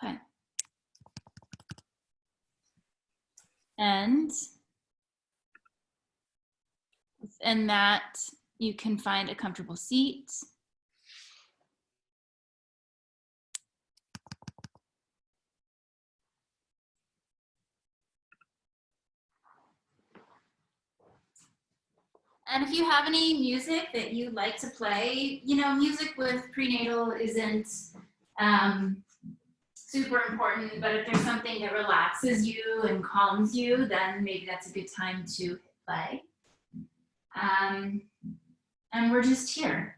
Okay. And within that, you can find a comfortable seat. And if you have any music that you like to play, you know, music with prenatal isn't super important, but if there's something that relaxes you and calms you, then maybe that's a good time to hit play. And we're just here.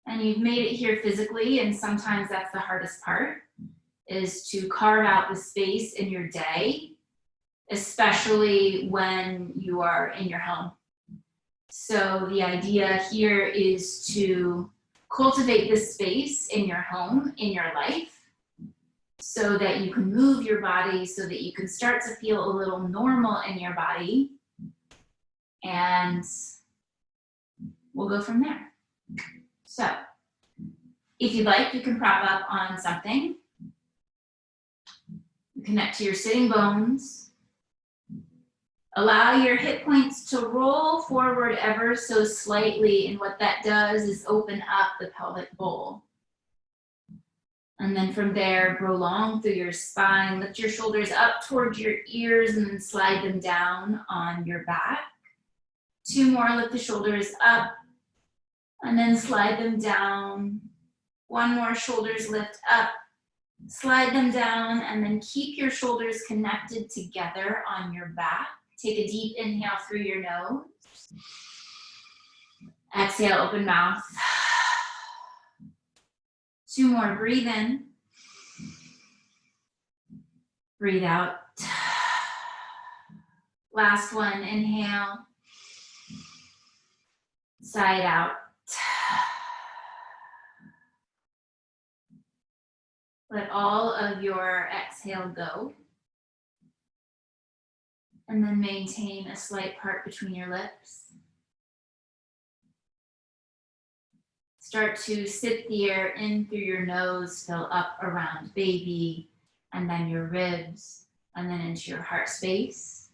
And you've made it here physically, and sometimes that's the hardest part, is to carve out the space in your day, especially when you are in your home. So the idea here is to cultivate this space in your home, in your life, so that you can move your body, so that you can start to feel a little normal in your body. And we'll go from there. So if you'd like, you can prop up on something. Connect to your sitting bones. Allow your hip points to roll forward ever so slightly, and what that does is open up the pelvic bowl. And then from there, grow long through your spine. Lift your shoulders up towards your ears and then slide them down on your back. 2 more, lift the shoulders up and then slide them down. 1 more, shoulders lift up, slide them down, and then keep your shoulders connected together on your back. Take a deep inhale through your nose. Exhale, open mouth. 2 more, breathe in. Breathe out. Last one, inhale. Side out. Let all of your exhale go. And then maintain a slight part between your lips. Start to sip the air in through your nose, fill up around baby, and then your ribs, and then into your heart space.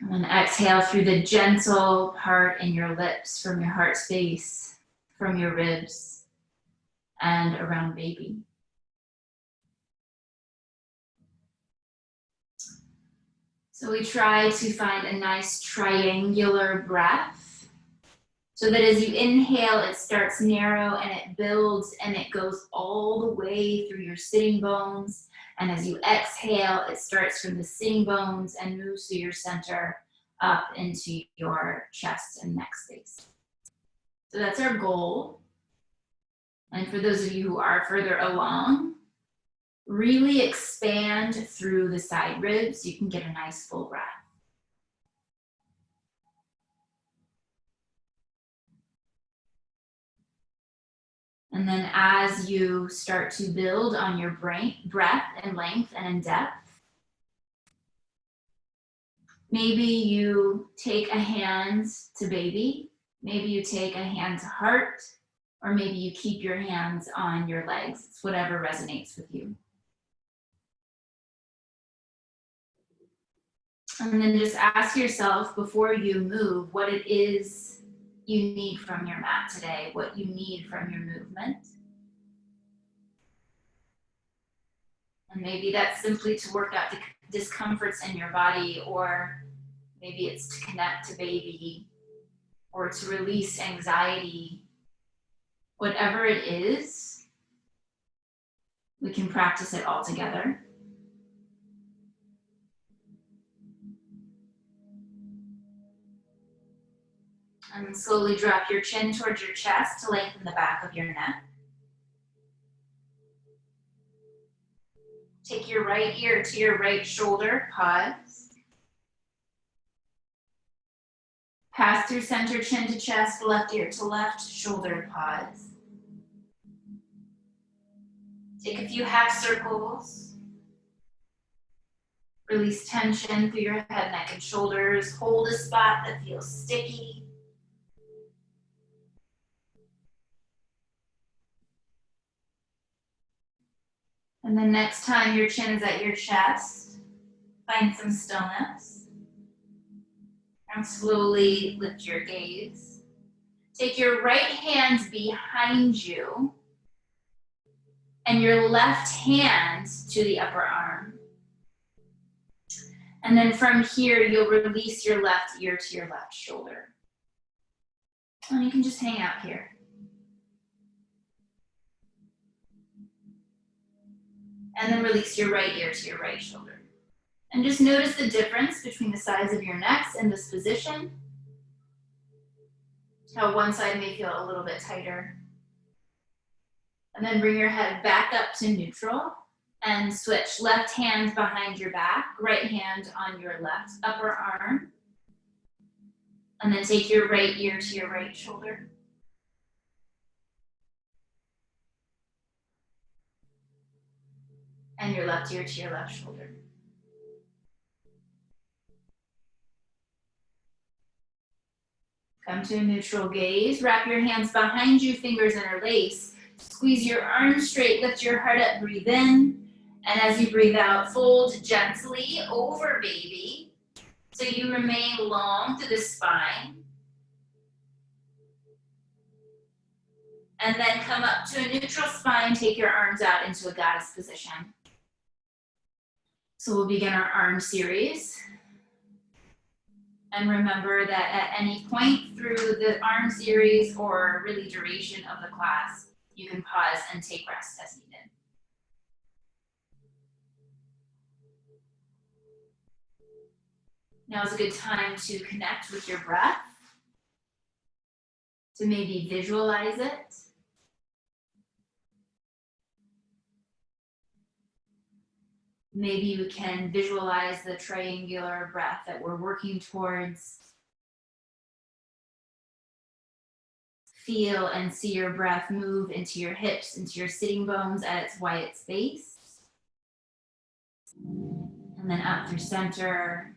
And then exhale through the gentle part in your lips from your heart space, from your ribs, and around baby. So we try to find a nice triangular breath, so that as you inhale, it starts narrow and it builds and it goes all the way through your sitting bones. And as you exhale, it starts from the sitting bones and moves through your center up into your chest and neck space. So that's our goal. And for those of you who are further along, really expand through the side ribs so you can get a nice full breath. And then as you start to build on your breath in length and in depth, maybe you take a hand to baby, maybe you take a hand to heart, or maybe you keep your hands on your legs. It's whatever resonates with you. And then just ask yourself before you move what it is you need from your mat today, what you need from your movement. And maybe that's simply to work out the discomforts in your body, or maybe it's to connect to baby, or to release anxiety. Whatever it is, we can practice it all together. And slowly drop your chin towards your chest to lengthen the back of your neck. Take your right ear to your right shoulder, pause. Pass through center, chin to chest, left ear to left shoulder, pause. Take a few half circles. Release tension through your head, neck, and shoulders. Hold a spot that feels sticky. And then next time your chin is at your chest, find some stillness. And slowly lift your gaze. Take your right hand behind you and your left hand to the upper arm. And then from here, you'll release your left ear to your left shoulder. And you can just hang out here. And then release your right ear to your right shoulder. And just notice the difference between the sides of your necks in this position. How one side may feel a little bit tighter. And then bring your head back up to neutral and switch left hand behind your back, right hand on your left upper arm. And then take your right ear to your right shoulder. And your left ear to your left shoulder. Come to a neutral gaze. Wrap your hands behind you, fingers interlace. Squeeze your arms straight, lift your heart up, breathe in. And as you breathe out, fold gently over baby. So you remain long through the spine. And then come up to a neutral spine, take your arms out into a goddess position. So we'll begin our arm series. And remember that at any point through the arm series or really duration of the class, you can pause and take rest as needed. Now is a good time to connect with your breath, to maybe visualize it. Maybe you can visualize the triangular breath that we're working towards. Feel and see your breath move into your hips, into your sitting bones at its widest base. And then up through center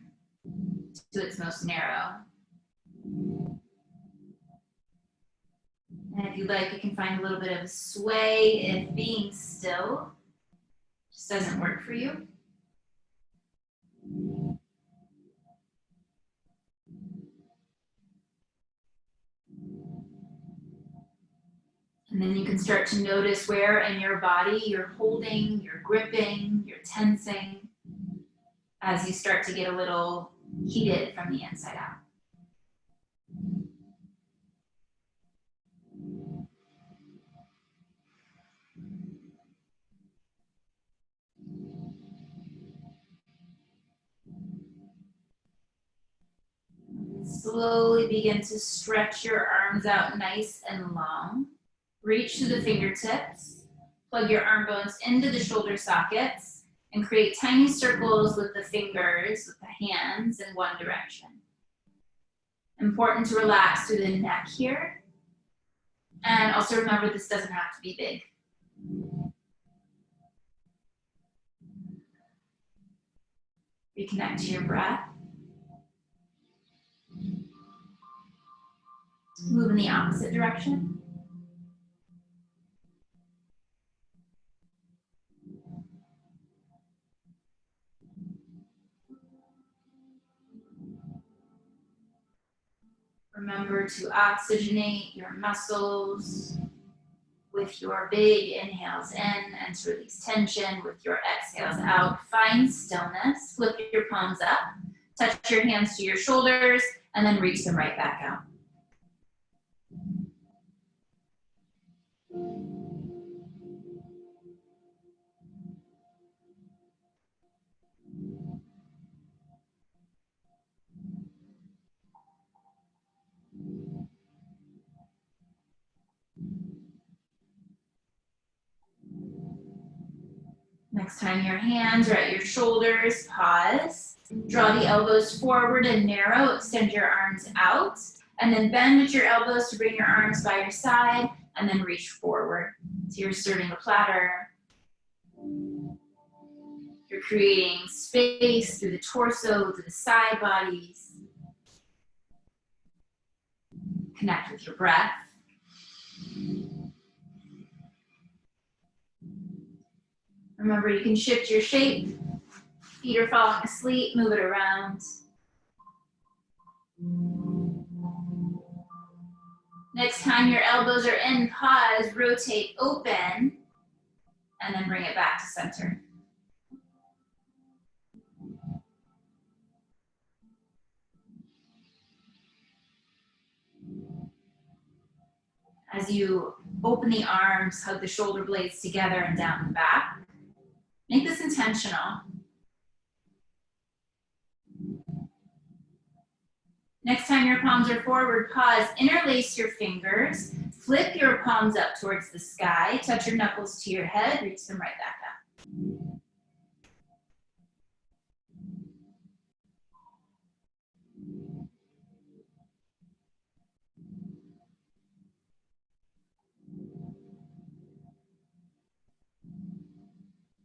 to its most narrow. And if you'd like, you can find a little bit of a sway if being still just doesn't work for you. And then you can start to notice where in your body you're holding, you're gripping, you're tensing as you start to get a little heated from the inside out. Slowly begin to stretch your arms out nice and long. Reach to the fingertips. Plug your arm bones into the shoulder sockets and create tiny circles with the fingers, with the hands in one direction. Important to relax through the neck here. And also remember, this doesn't have to be big. Reconnect to your breath. Move in the opposite direction. Remember to oxygenate your muscles with your big inhales in and to release tension with your exhales out. Find stillness. Flip your palms up. Touch your hands to your shoulders and then reach them right back out. Next time your hands are at your shoulders, pause. Draw the elbows forward and narrow, extend your arms out, and then bend at your elbows to bring your arms by your side, and then reach forward. So you're serving a platter. You're creating space through the torso, through the side bodies. Connect with your breath. Remember, you can shift your shape. Feet are falling asleep, move it around. Next time your elbows are in, pause, rotate, open, and then bring it back to center. As you open the arms, hug the shoulder blades together and down and back. Make this intentional. Next time your palms are forward, pause, interlace your fingers, flip your palms up towards the sky, touch your knuckles to your head, reach them right back up.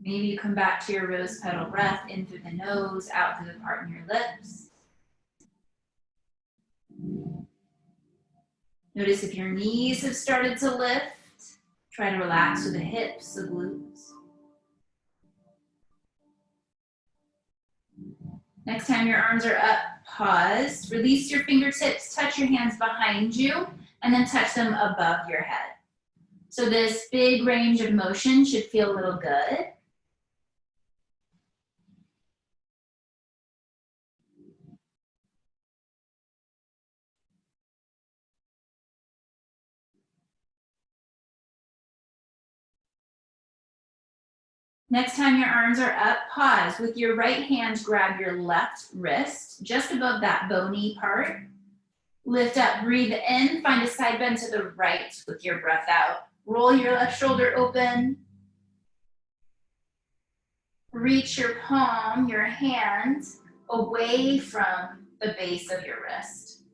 Maybe you come back to your rose petal breath, in through the nose, out through the part in your lips. Notice if your knees have started to lift. Try to relax with the hips, the glutes. Next time your arms are up, pause. Release your fingertips, touch your hands behind you, and then touch them above your head. So this big range of motion should feel a little good. Next time your arms are up, pause. With your right hand, grab your left wrist, just above that bony part. Lift up, breathe in, find a side bend to the right with your breath out. Roll your left shoulder open. Reach your palm, your hand, away from the base of your wrist.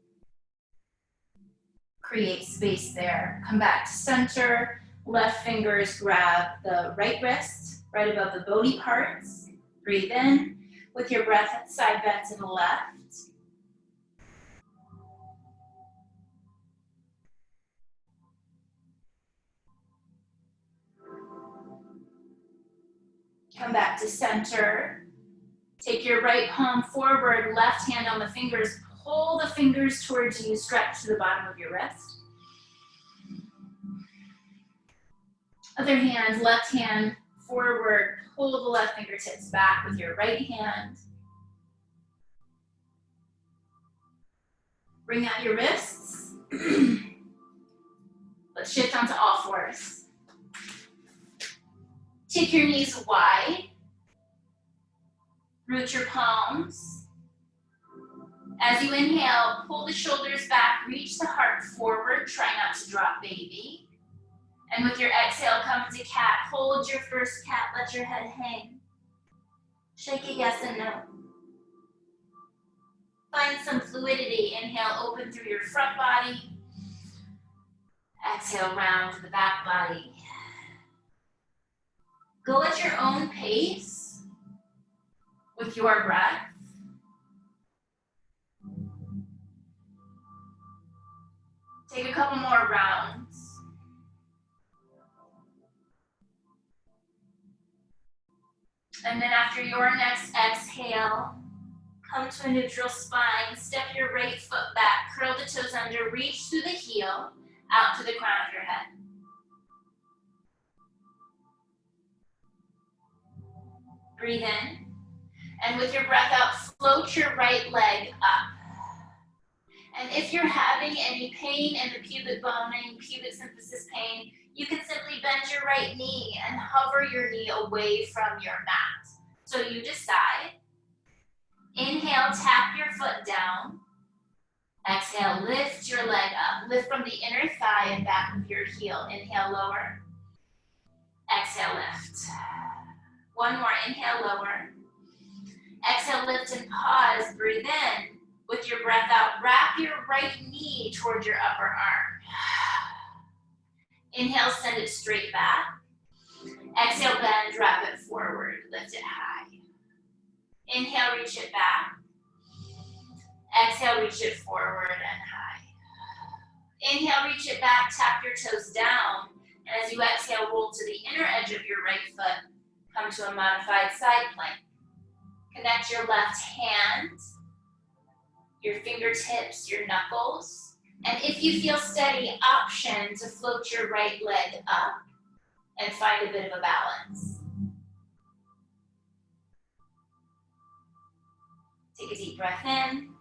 Create space there. Come back to center. Left fingers grab the right wrist, right above the bony parts. Breathe in. With your breath, side bend to the left. Come back to center. Take your right palm forward, left hand on the fingers. Pull the fingers towards you, stretch to the bottom of your wrist. Other hand, left hand forward, pull the left fingertips back with your right hand. Bring out your wrists. Let's shift onto all fours. Take your knees wide. Root your palms. As you inhale, pull the shoulders back, reach the heart forward, try not to drop baby. And with your exhale, come into cat. Hold your first cat, let your head hang. Shake a yes and no. Find some fluidity. Inhale, open through your front body. Exhale, round to the back body. Go at your own pace with your breath. Take a couple more rounds. And then after your next exhale, come to a neutral spine, step your right foot back, curl the toes under, reach through the heel, out to the crown of your head. Breathe in, and with your breath out, float your right leg up. And if you're having any pain in the pubic bone, any pubic symphysis pain, you can simply bend your right knee and hover your knee away from your mat. So you decide. Inhale, tap your foot down. Exhale, lift your leg up. Lift from the inner thigh and back of your heel. Inhale, lower. Exhale, lift. One more, inhale, lower. Exhale, lift and pause, breathe in. With your breath out, wrap your right knee towards your upper arm. Inhale, send it straight back. Exhale, bend, drop it forward, lift it high. Inhale, reach it back. Exhale, reach it forward and high. Inhale, reach it back, tap your toes down. And as you exhale, roll to the inner edge of your right foot. Come to a modified side plank. Connect your left hand, your fingertips, your knuckles. And if you feel steady, option to float your right leg up and find a bit of a balance. Take a deep breath in.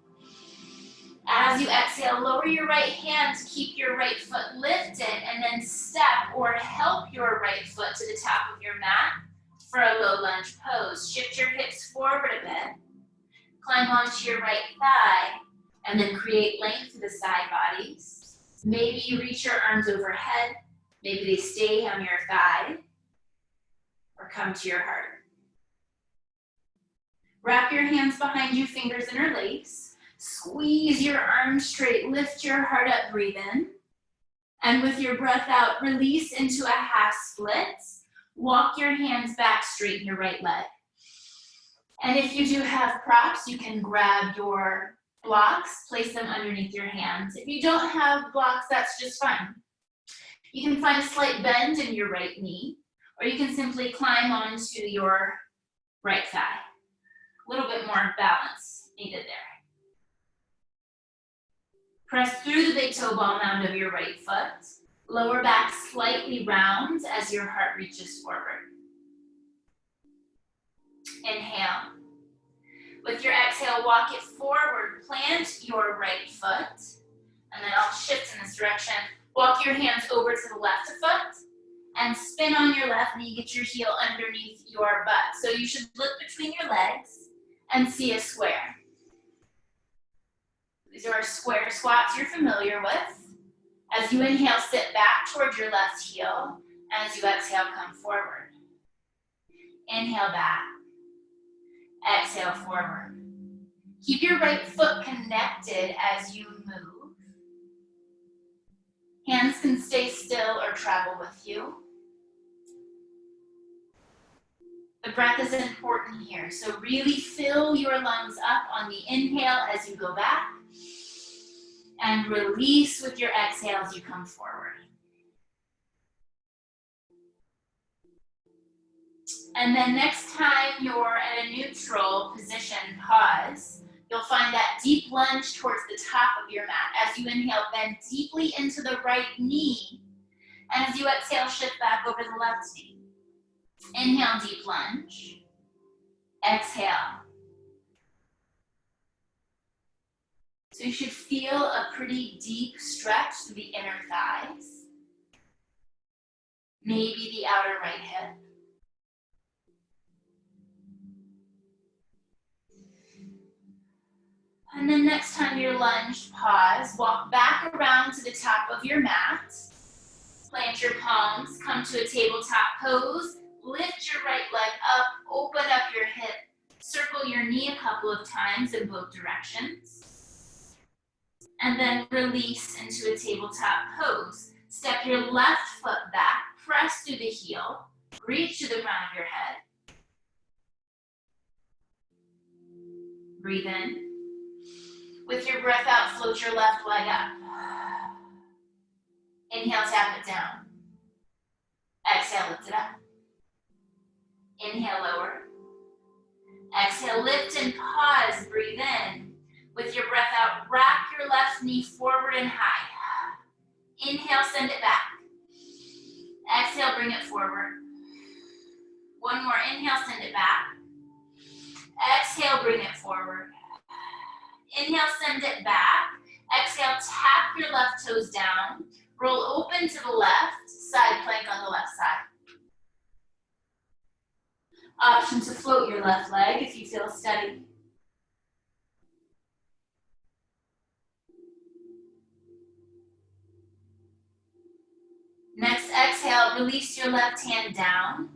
As you exhale, lower your right hand, keep your right foot lifted, and then step or help your right foot to the top of your mat for a low lunge pose. Shift your hips forward a bit. Climb onto your right thigh, and then create length to the side bodies. Maybe you reach your arms overhead. Maybe they stay on your thigh, or come to your heart. Wrap your hands behind you, fingers interlace. Squeeze your arms straight, lift your heart up, breathe in. And with your breath out, release into a half split. Walk your hands back, straighten your right leg. And if you do have props, you can grab your blocks, place them underneath your hands. If you don't have blocks, that's just fine. You can find a slight bend in your right knee, or you can simply climb onto your right thigh. A little bit more balance needed there. Press through the big toe ball mound of your right foot. Lower back slightly round as your heart reaches forward. Inhale. With your exhale, walk it forward. Plant your right foot. And then I'll shift in this direction. Walk your hands over to the left foot. And spin on your left knee. Get your heel underneath your butt. So you should look between your legs and see a square. These are square squats you're familiar with. As you inhale, sit back towards your left heel. As you exhale, come forward. Inhale back. Exhale forward. Keep your right foot connected as you move. Hands can stay still or travel with you. The breath is important here, so really fill your lungs up on the inhale as you go back, and release with your exhale as you come forward. And then next time you're at a neutral position, pause. You'll find that deep lunge towards the top of your mat. As you inhale, bend deeply into the right knee, and as you exhale, shift back over the left knee. Inhale, deep lunge. Exhale. So you should feel a pretty deep stretch to the inner thighs. Maybe the outer right hip. And then next time you're lunged, pause. Walk back around to the top of your mat. Plant your palms, come to a tabletop pose. Lift your right leg up, open up your hip, circle your knee a couple of times in both directions. And then release into a tabletop pose. Step your left foot back, press through the heel, reach to the crown of your head. Breathe in. With your breath out, float your left leg up. Inhale, tap it down. Exhale, lift it up. Inhale, lower. Exhale, lift and pause. Breathe in. With your breath out, wrap your left knee forward and high. Inhale, send it back. Exhale, bring it forward. One more. Inhale, send it back. Exhale, bring it forward. Inhale, send it back. Exhale, tap your left toes down. Roll open to the left, side plank on the left side. Option to float your left leg if you feel steady. Next exhale, release your left hand down.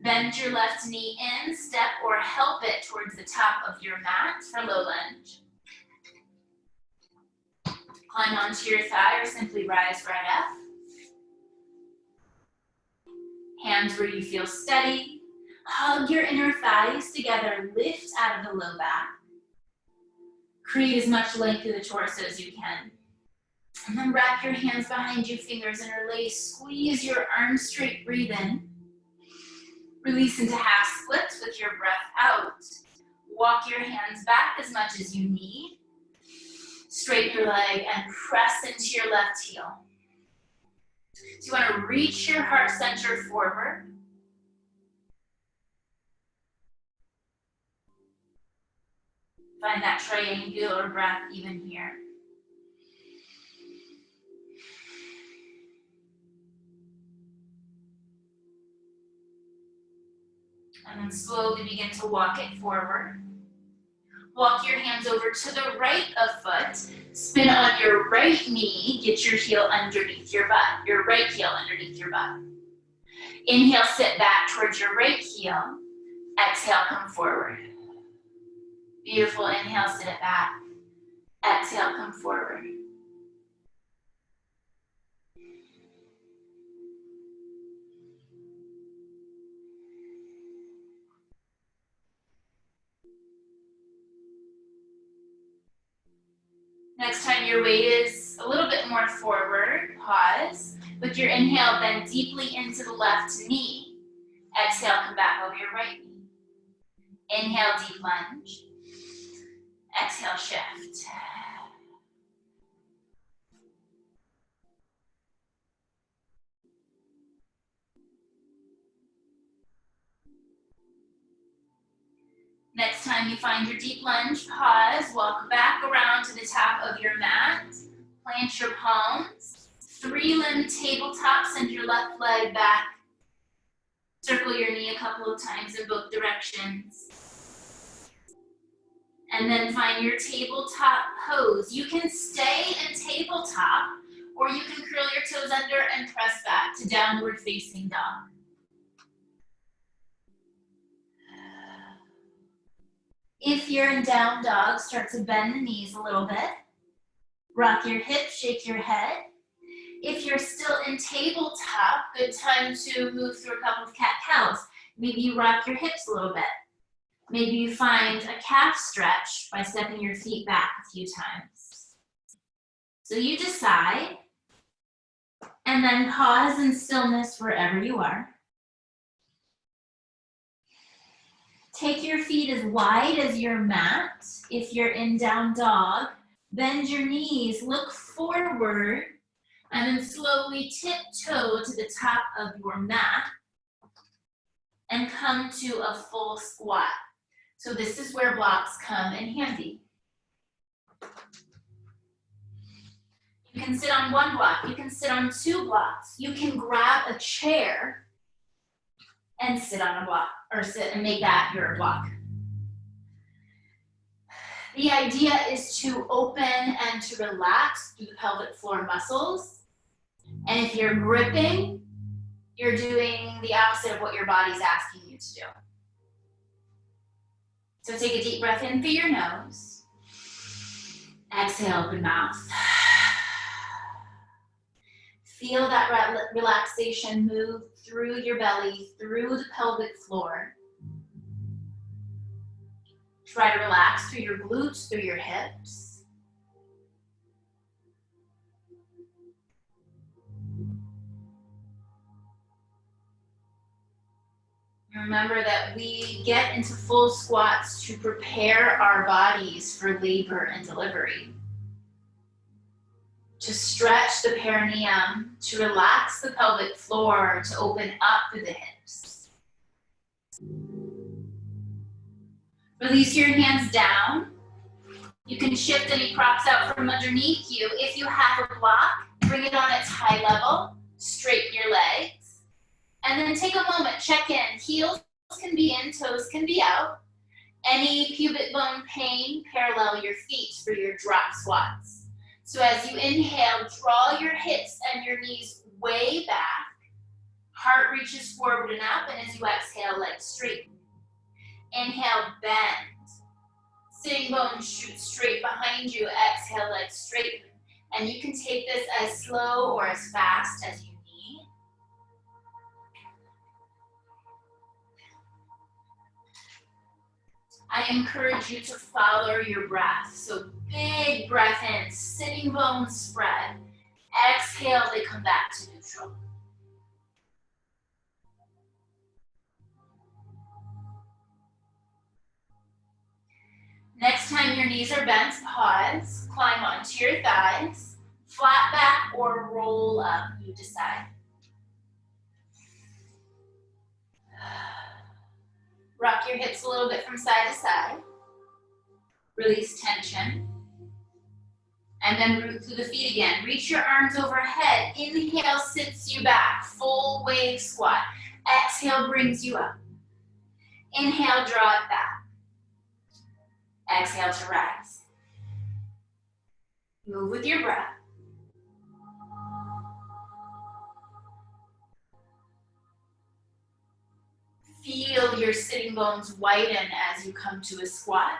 Bend your left knee in, step or help it towards the top of your mat for low lunge. Climb onto your thigh or simply rise right up. Hands where you feel steady. Hug your inner thighs together, lift out of the low back. Create as much length through the torso as you can. And then wrap your hands behind you, fingers interlace. Squeeze your arms straight, breathe in. Release into half splits with your breath out. Walk your hands back as much as you need. Straighten your leg and press into your left heel. So you want to reach your heart center forward. Find that triangular breath even here. And then slowly begin to walk it forward. Walk your hands over to the right of foot. Spin on your right knee. Get your heel underneath your butt. Your right heel underneath your butt. Inhale, sit back towards your right heel. Exhale, come forward. Beautiful. Inhale, sit it back. Exhale, come forward. Next time your weight is a little bit more forward, pause. With your inhale, bend deeply into the left knee. Exhale, come back over your right knee. Inhale, deep lunge. Exhale, shift. Next time you find your deep lunge, pause, walk back around to the top of your mat, plant your palms, 3-limb tabletop, send your left leg back, circle your knee a couple of times in both directions, and then find your tabletop pose. You can stay in tabletop, or you can curl your toes under and press back to downward facing dog. If you're in down dog, start to bend the knees a little bit. Rock your hips, shake your head. If you're still in tabletop, good time to move through a couple of cat-cows. Maybe you rock your hips a little bit. Maybe you find a calf stretch by stepping your feet back a few times. So you decide, and then pause in stillness wherever you are. Take your feet as wide as your mat. If you're in down dog, bend your knees, look forward, and then slowly tiptoe to the top of your mat and come to a full squat. So this is where blocks come in handy. You can sit on one block, you can sit on 2 blocks, you can grab a chair and sit on a block, or sit and make that your block. The idea is to open and to relax through the pelvic floor muscles. And if you're gripping, you're doing the opposite of what your body's asking you to do. So take a deep breath in through your nose. Exhale, open mouth. Feel that relaxation move through your belly, through the pelvic floor. Try to relax through your glutes, through your hips. Remember that we get into full squats to prepare our bodies for labor and delivery. To stretch the perineum, to relax the pelvic floor, to open up through the hips. Release your hands down. You can shift any props out from underneath you. If you have a block, bring it on its high level, straighten your legs, and then take a moment, check in. Heels can be in, toes can be out. Any pubic bone pain, parallel your feet for your drop squats. So as you inhale, draw your hips and your knees way back. Heart reaches forward and up, and as you exhale, legs straighten. Inhale, bend. Sitting bones shoot straight behind you. Exhale, legs straighten. And you can take this as slow or as fast as you need. I encourage you to follow your breath. So big breath in, sitting bones spread. Exhale, they come back to neutral. knees are bent, pause, climb onto your thighs, flat back or roll up, you decide. Rock your hips a little bit from side to side. Release tension. And then root through the feet again. Reach your arms overhead. Inhale sits you back, full wave squat. Exhale brings you up. Inhale, draw it back. Exhale to rise. Move with your breath. Feel your sitting bones widen as you come to a squat.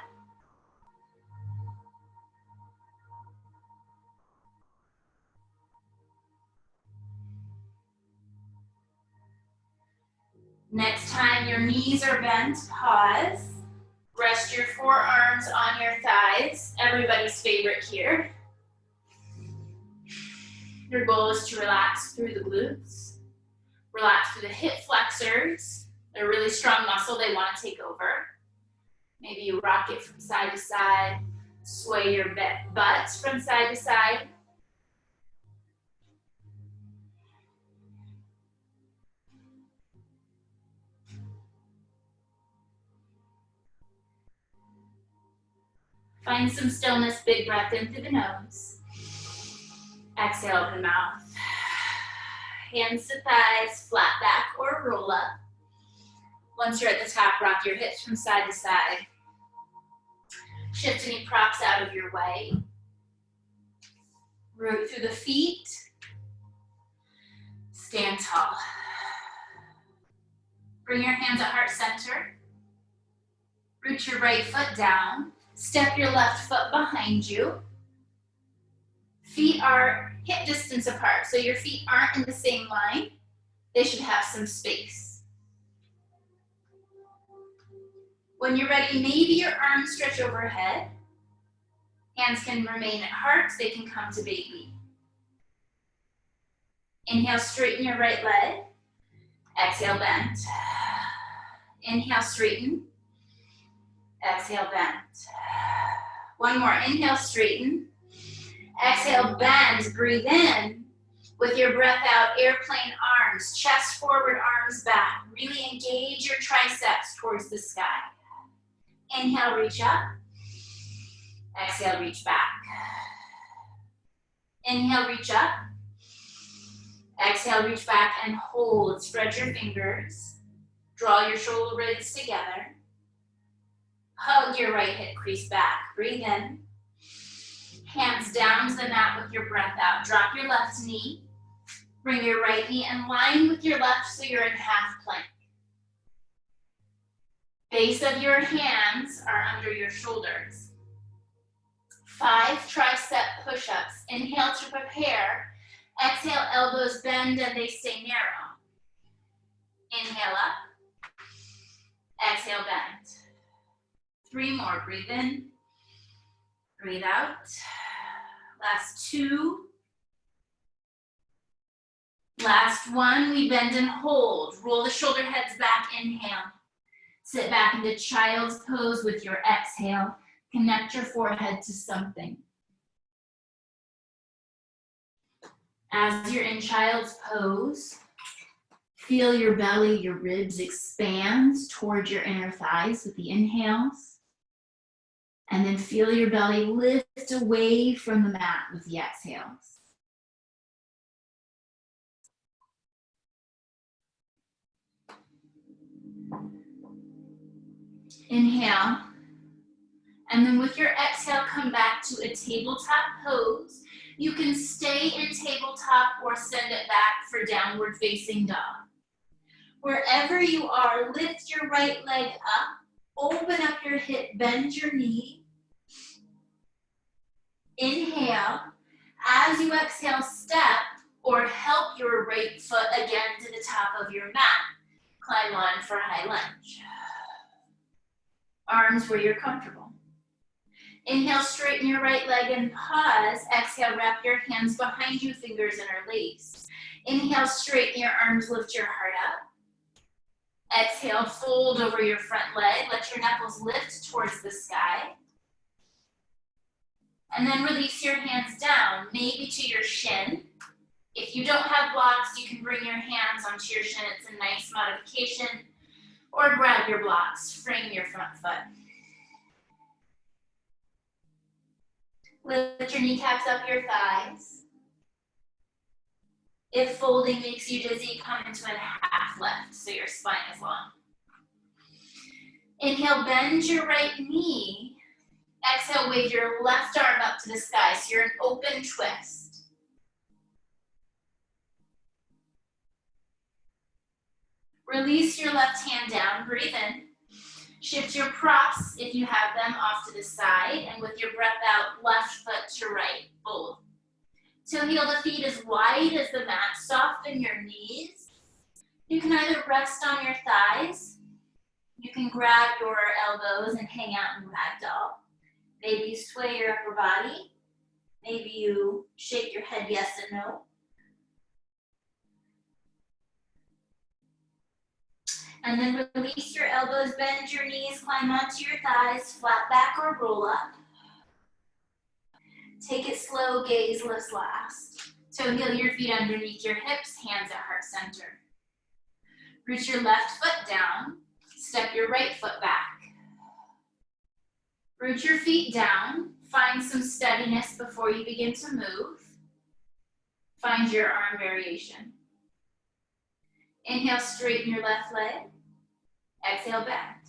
Next time your knees are bent, pause. Rest your forearms on your thighs. Everybody's favorite here. Your goal is to relax through the glutes. Relax through the hip flexors. They're a really strong muscle, they want to take over. Maybe you rock it from side to side. Sway your butt from side to side. Find some stillness, big breath in through the nose. Exhale, open mouth. Hands to thighs, flat back or roll up. Once you're at the top, rock your hips from side to side. Shift any props out of your way. Root through the feet. Stand tall. Bring your hands at heart center. Root your right foot down. Step your left foot behind you. Feet are hip distance apart, so your feet aren't in the same line. They should have some space. When you're ready, maybe your arms stretch overhead. Hands can remain at heart, they can come to baby. Inhale, straighten your right leg. Exhale, bend. Inhale, straighten. Exhale, bend. One more, inhale, straighten. Exhale, bend, breathe in. With your breath out, airplane arms, chest forward, arms back. Really engage your triceps towards the sky. Inhale, reach up. Exhale, reach back. Inhale, reach up. Exhale, reach back and hold. Spread your fingers. Draw your shoulder blades together. Hug your right hip crease back. Breathe in. Hands down to the mat with your breath out. Drop your left knee. Bring your right knee in line with your left so you're in half plank. Base of your hands are under your shoulders. 5 tricep push-ups. Inhale to prepare. Exhale, elbows bend and they stay narrow. Inhale up. Exhale, bend. 3 more. Breathe in. Breathe out. Last 2. Last 1. We bend and hold. Roll the shoulder heads back. Inhale. Sit back into child's pose with your exhale. Connect your forehead to something. As you're in child's pose, feel your belly, your ribs expand toward your inner thighs with the inhales. And then feel your belly lift away from the mat with the exhales. Inhale. And then with your exhale, come back to a tabletop pose. You can stay in tabletop or send it back for downward facing dog. Wherever you are, lift your right leg up, open up your hip, bend your knee. Inhale. As you exhale, step or help your right foot again to the top of your mat. Climb on for high lunge. Arms where you're comfortable. Inhale, straighten your right leg and pause. Exhale, wrap your hands behind you, fingers interlace. Inhale, straighten your arms, lift your heart up. Exhale, fold over your front leg. Let your knuckles lift towards the sky. And then release your hands down, maybe to your shin. If you don't have blocks, you can bring your hands onto your shin. It's a nice modification. Or grab your blocks, frame your front foot. Lift your kneecaps up your thighs. If folding makes you dizzy, come into a half lift so your spine is long. Inhale, bend your right knee. Exhale, wave your left arm up to the sky, so you're an open twist. Release your left hand down, breathe in. Shift your props, if you have them, off to the side, and with your breath out, left foot to right, fold. So heel the feet as wide as the mat, soften your knees. You can either rest on your thighs, you can grab your elbows and hang out in ragdoll. Maybe you sway your upper body, maybe you shake your head yes and no. And then release your elbows, bend your knees, climb onto your thighs, flat back or roll up. Take it slow, gaze lifts last. Toe heel your feet underneath your hips, hands at heart center. Root your left foot down, step your right foot back. Root your feet down, find some steadiness before you begin to move. Find your arm variation. Inhale, straighten your left leg. Exhale, bend.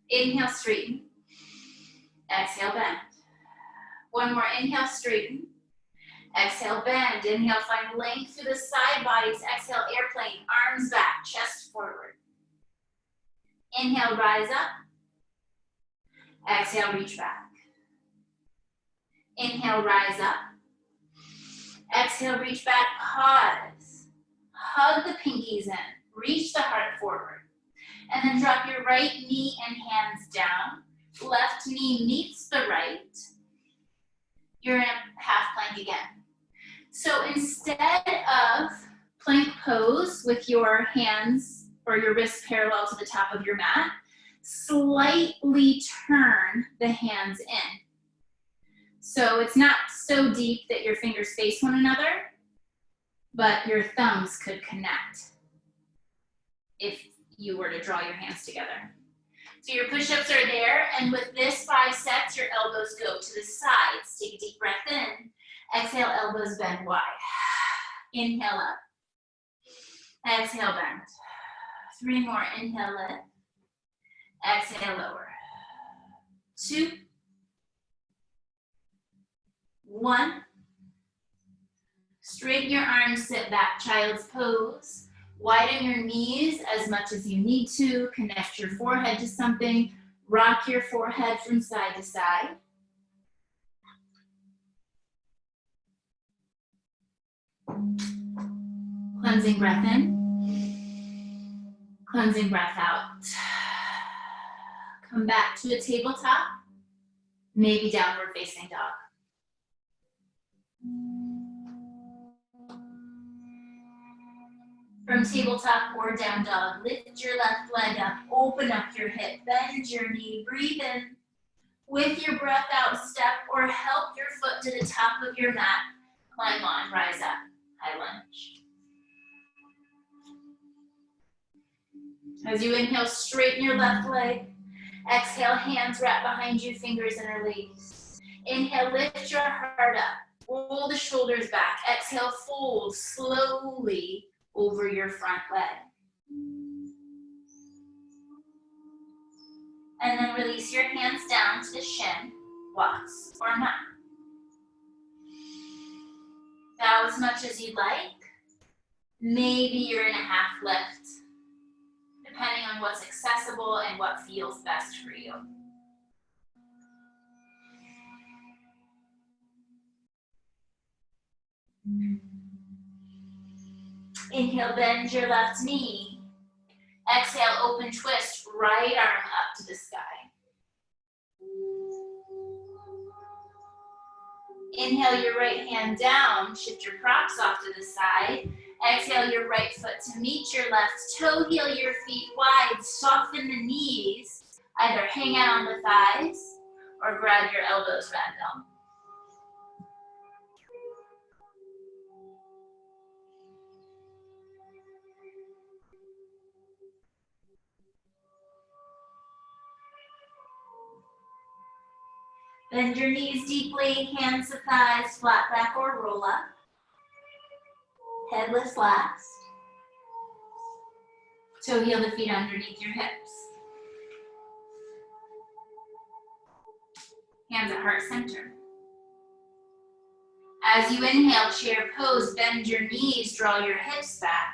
Inhale, straighten. Exhale, bend. One more, inhale, straighten. Exhale, bend. Inhale, find length through the side bodies. Exhale, airplane, arms back, chest forward. Inhale, rise up. Exhale, reach back. Inhale, rise up. Exhale, reach back, pause. Hug the pinkies in, reach the heart forward. And then drop your right knee and hands down. Left knee meets the right. You're in a half plank again. So instead of plank pose with your hands or your wrists parallel to the top of your mat, slightly turn the hands in. So it's not so deep that your fingers face one another, but your thumbs could connect if you were to draw your hands together. So your push-ups are there, and with this 5 sets, your elbows go to the sides. Take a deep breath in. Exhale, elbows bend wide. Inhale up. Exhale, bend. 3 more, inhale, lift. Exhale, lower. 2. 1. Straighten your arms, sit back, child's pose. Widen your knees as much as you need to. Connect your forehead to something. Rock your forehead from side to side. Cleansing breath in. Cleansing breath out. Come back to a tabletop. Maybe downward facing dog. From tabletop or down dog, lift your left leg up, open up your hip, bend your knee, breathe in. With your breath out, step or help your foot to the top of your mat. Climb on, rise up, high lunge. As you inhale, straighten your left leg. Exhale, hands wrap behind you, fingers interlace. Inhale, lift your heart up, roll the shoulders back. Exhale, fold slowly over your front leg. And then release your hands down to the shin, blocks or not. Bow as much as you'd like. Maybe you're in a half lift, depending on what's accessible and what feels best for you. Inhale, bend your left knee. Exhale, open twist, right arm up to the sky. Inhale your right hand down, shift your props off to the side. Exhale your right foot to meet your left, toe heel your feet wide, soften the knees. Either hang out on the thighs or grab your elbows ragdoll. Bend your knees deeply, hands to thighs, flat back or roll up. Head lifts last. Toe heel the feet underneath your hips. Hands at heart center. As you inhale, chair pose, bend your knees, draw your hips back.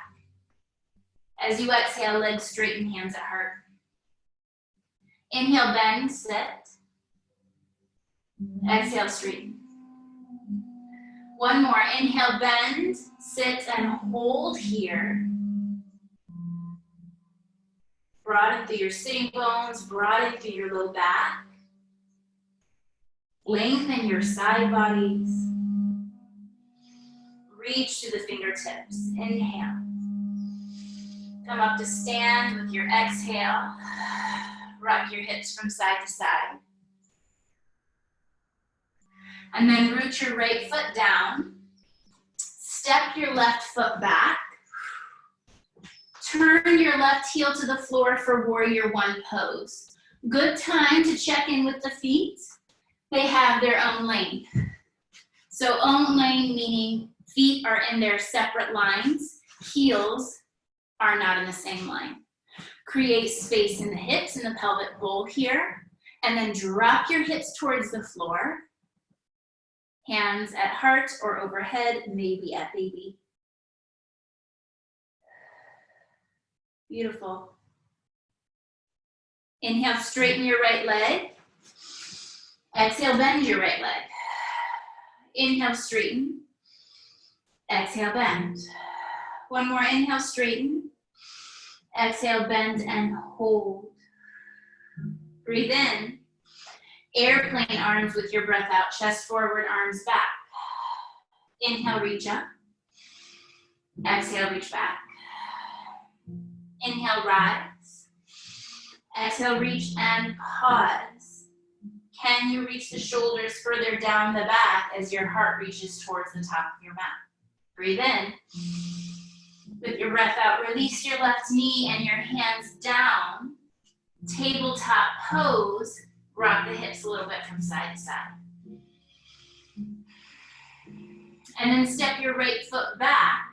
As you exhale, legs straighten, hands at heart. Inhale, bend, sit. Exhale, straighten. One more, inhale, bend, sit, and hold here. Broaden through your sitting bones, broaden through your low back. Lengthen your side bodies. Reach to the fingertips. Inhale. Come up to stand with your exhale. Rock your hips from side to side. And then root your right foot down. Step your left foot back. Turn your left heel to the floor for warrior one pose. Good time to check in with the feet. They have their own lane. So own lane meaning feet are in their separate lines. Heels are not in the same line. Create space in the hips and the pelvic bowl here. And then drop your hips towards the floor. Hands at heart or overhead, maybe at baby. Beautiful. Inhale, straighten your right leg. Exhale, bend your right leg. Inhale, straighten. Exhale, bend. One more, inhale, straighten. Exhale, bend and hold. Breathe in. Airplane arms with your breath out, chest forward, arms back. Inhale, reach up. Exhale, reach back. Inhale, rise. Exhale, reach and pause. Can you reach the shoulders further down the back as your heart reaches towards the top of your mat? Breathe in. With your breath out, release your left knee and your hands down. Tabletop pose. Rock the hips a little bit from side to side. And then step your right foot back.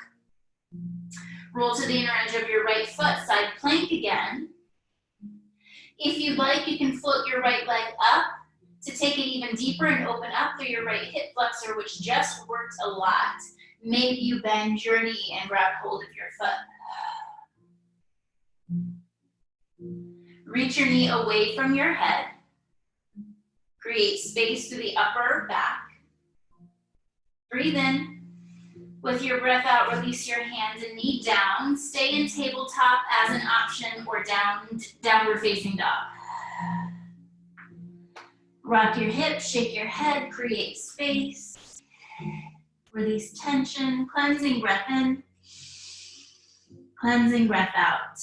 Roll to the inner edge of your right foot, side plank again. If you'd like, you can float your right leg up to take it even deeper and open up through your right hip flexor, which just worked a lot. Maybe you bend your knee and grab hold of your foot. Reach your knee away from your head. Create space through the upper back. Breathe in. With your breath out, release your hands and knee down. Stay in tabletop as an option or downward facing dog. Rock your hips, shake your head, create space. Release tension, cleansing breath in. Cleansing breath out.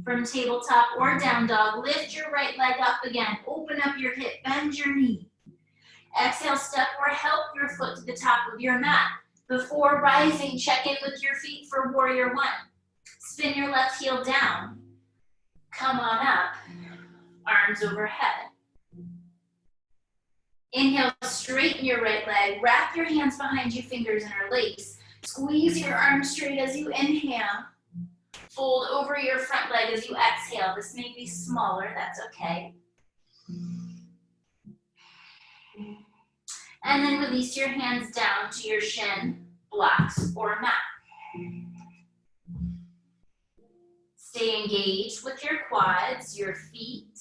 From tabletop or down dog, lift your right leg up again. Open up your hip, bend your knee. Exhale, step or help your foot to the top of your mat. Before rising, check in with your feet for warrior one. Spin your left heel down. Come on up, arms overhead. Inhale, straighten your right leg. Wrap your hands behind you, fingers interlace. Squeeze your arms straight as you inhale. Fold over your front leg as you exhale. This may be smaller, that's okay. And then release your hands down to your shin, blocks, or mat. Stay engaged with your quads, your feet.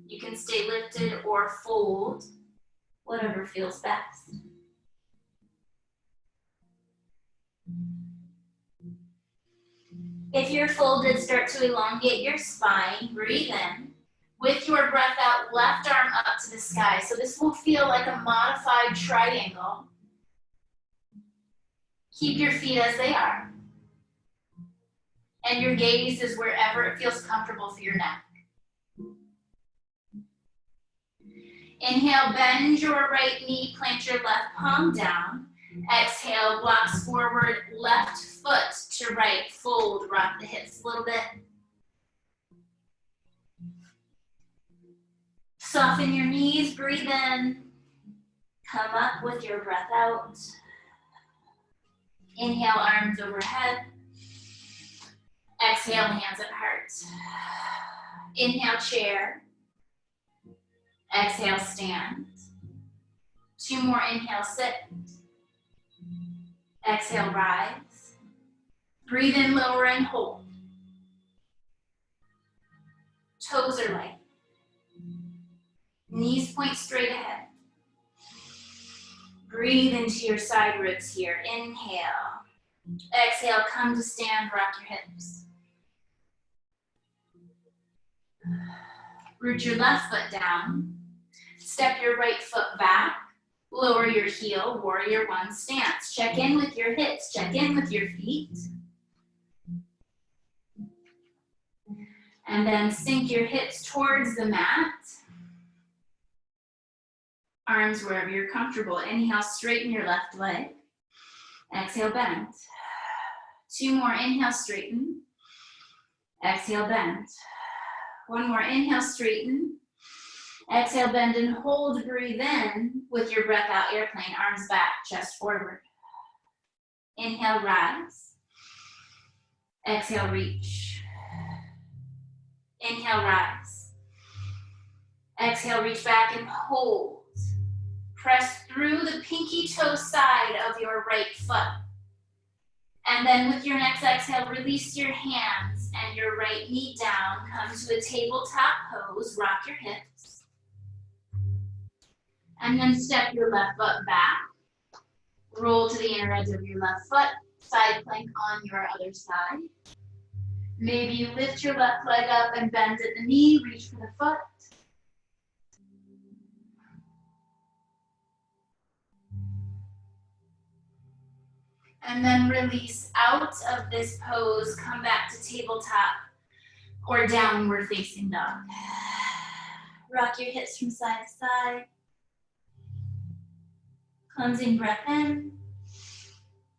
You can stay lifted or fold, whatever feels best. If you're folded, start to elongate your spine. Breathe in. With your breath out, left arm up to the sky. So this will feel like a modified triangle. Keep your feet as they are. And your gaze is wherever it feels comfortable for your neck. Inhale, bend your right knee, plant your left palm down. Exhale, blocks forward, left foot to right, fold, rock the hips a little bit. Soften your knees, breathe in. Come up with your breath out. Inhale, arms overhead. Exhale, hands at heart. Inhale, chair. Exhale, stand. 2 more, inhale, sit. Exhale, rise. Breathe in, lower and hold. Toes are light. Knees point straight ahead. Breathe into your side ribs here. Inhale. Exhale, come to stand, rock your hips. Root your left foot down. Step your right foot back. Lower your heel, warrior one stance. Check in with your hips, check in with your feet. And then sink your hips towards the mat. Arms wherever you're comfortable. Inhale, straighten your left leg. Exhale, bend. 2 more, inhale, straighten. Exhale, bend. 1 more, inhale, straighten. Exhale, bend and hold, breathe in. With your breath out, airplane, arms back, chest forward. Inhale, rise. Exhale, reach. Inhale, rise. Exhale, reach back and hold. Press through the pinky toe side of your right foot. And then with your next exhale, release your hands and your right knee down. Come to a tabletop pose, rock your hips. And then step your left foot back. Roll to the inner edge of your left foot, side plank on your other side. Maybe you lift your left leg up and bend at the knee, reach for the foot. And then release out of this pose, come back to tabletop or downward facing dog. Rock your hips from side to side. Cleansing breath in,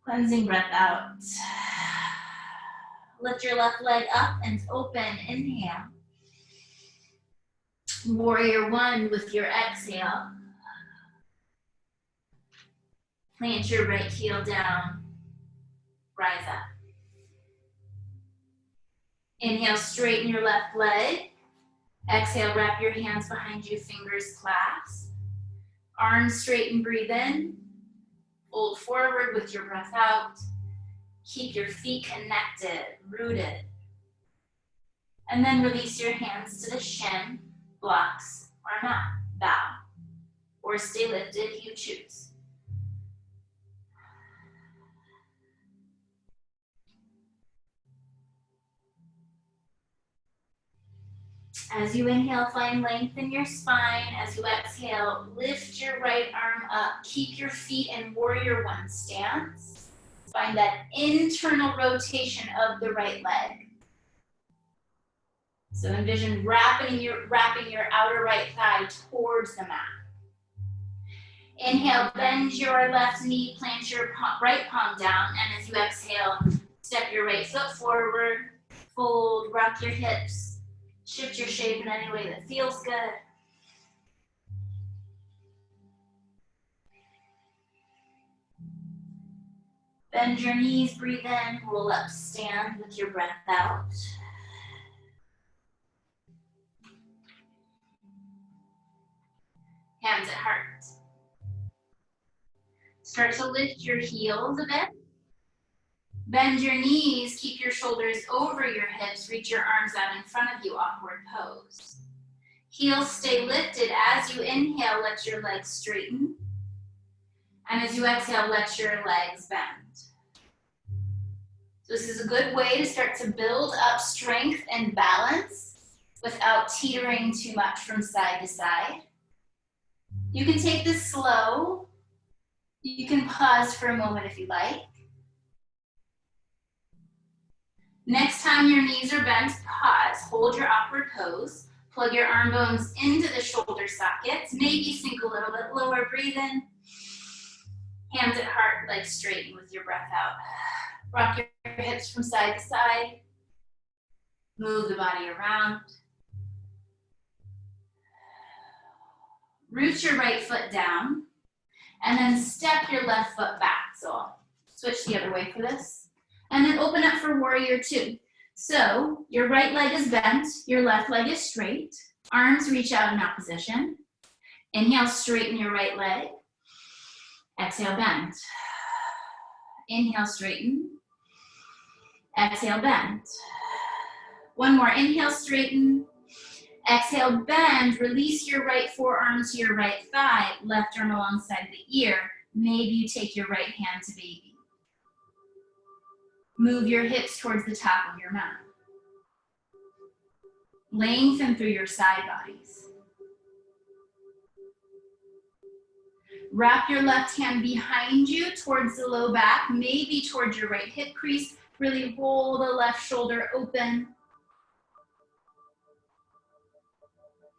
cleansing breath out. Lift your left leg up and open, inhale. Warrior one with your exhale. Plant your right heel down, rise up. Inhale, straighten your left leg. Exhale, wrap your hands behind you, fingers clasp. Arms straighten, breathe in. Fold forward with your breath out. Keep your feet connected, rooted. And then release your hands to the shin, blocks, or not. Bow, or stay lifted if you choose. As you inhale, find length in your spine. As you exhale, lift your right arm up. Keep your feet in warrior one stance. Find that internal rotation of the right leg. So envision wrapping your outer right thigh towards the mat. Inhale, bend your left knee, plant your right palm down, and as you exhale, step your right foot forward, fold, rock your hips. Shift your shape in any way that feels good. Bend your knees, breathe in, roll up, stand with your breath out. Hands at heart. Start to lift your heels a bit. Bend your knees, keep your shoulders over your hips, reach your arms out in front of you, awkward pose. Heels stay lifted. As you inhale, let your legs straighten. And as you exhale, let your legs bend. So this is a good way to start to build up strength and balance without teetering too much from side to side. You can take this slow. You can pause for a moment if you like. Next time your knees are bent, pause, hold your awkward pose, plug your arm bones into the shoulder sockets, maybe sink a little bit lower, breathe in. Hands at heart, legs straighten with your breath out. Rock your hips from side to side. Move the body around. Root your right foot down, and then step your left foot back. So I'll switch the other way for this. And then open up for warrior two. So your right leg is bent, your left leg is straight. Arms reach out in opposition. Inhale, straighten your right leg. Exhale, bend. Inhale, straighten. Exhale, bend. One more, inhale, straighten. Exhale, bend. Release your right forearm to your right thigh, left arm alongside the ear. Maybe you take your right hand to baby. Move your hips towards the top of your mat. Lengthen through your side bodies. Wrap your left hand behind you towards the low back, maybe towards your right hip crease. Really roll the left shoulder open.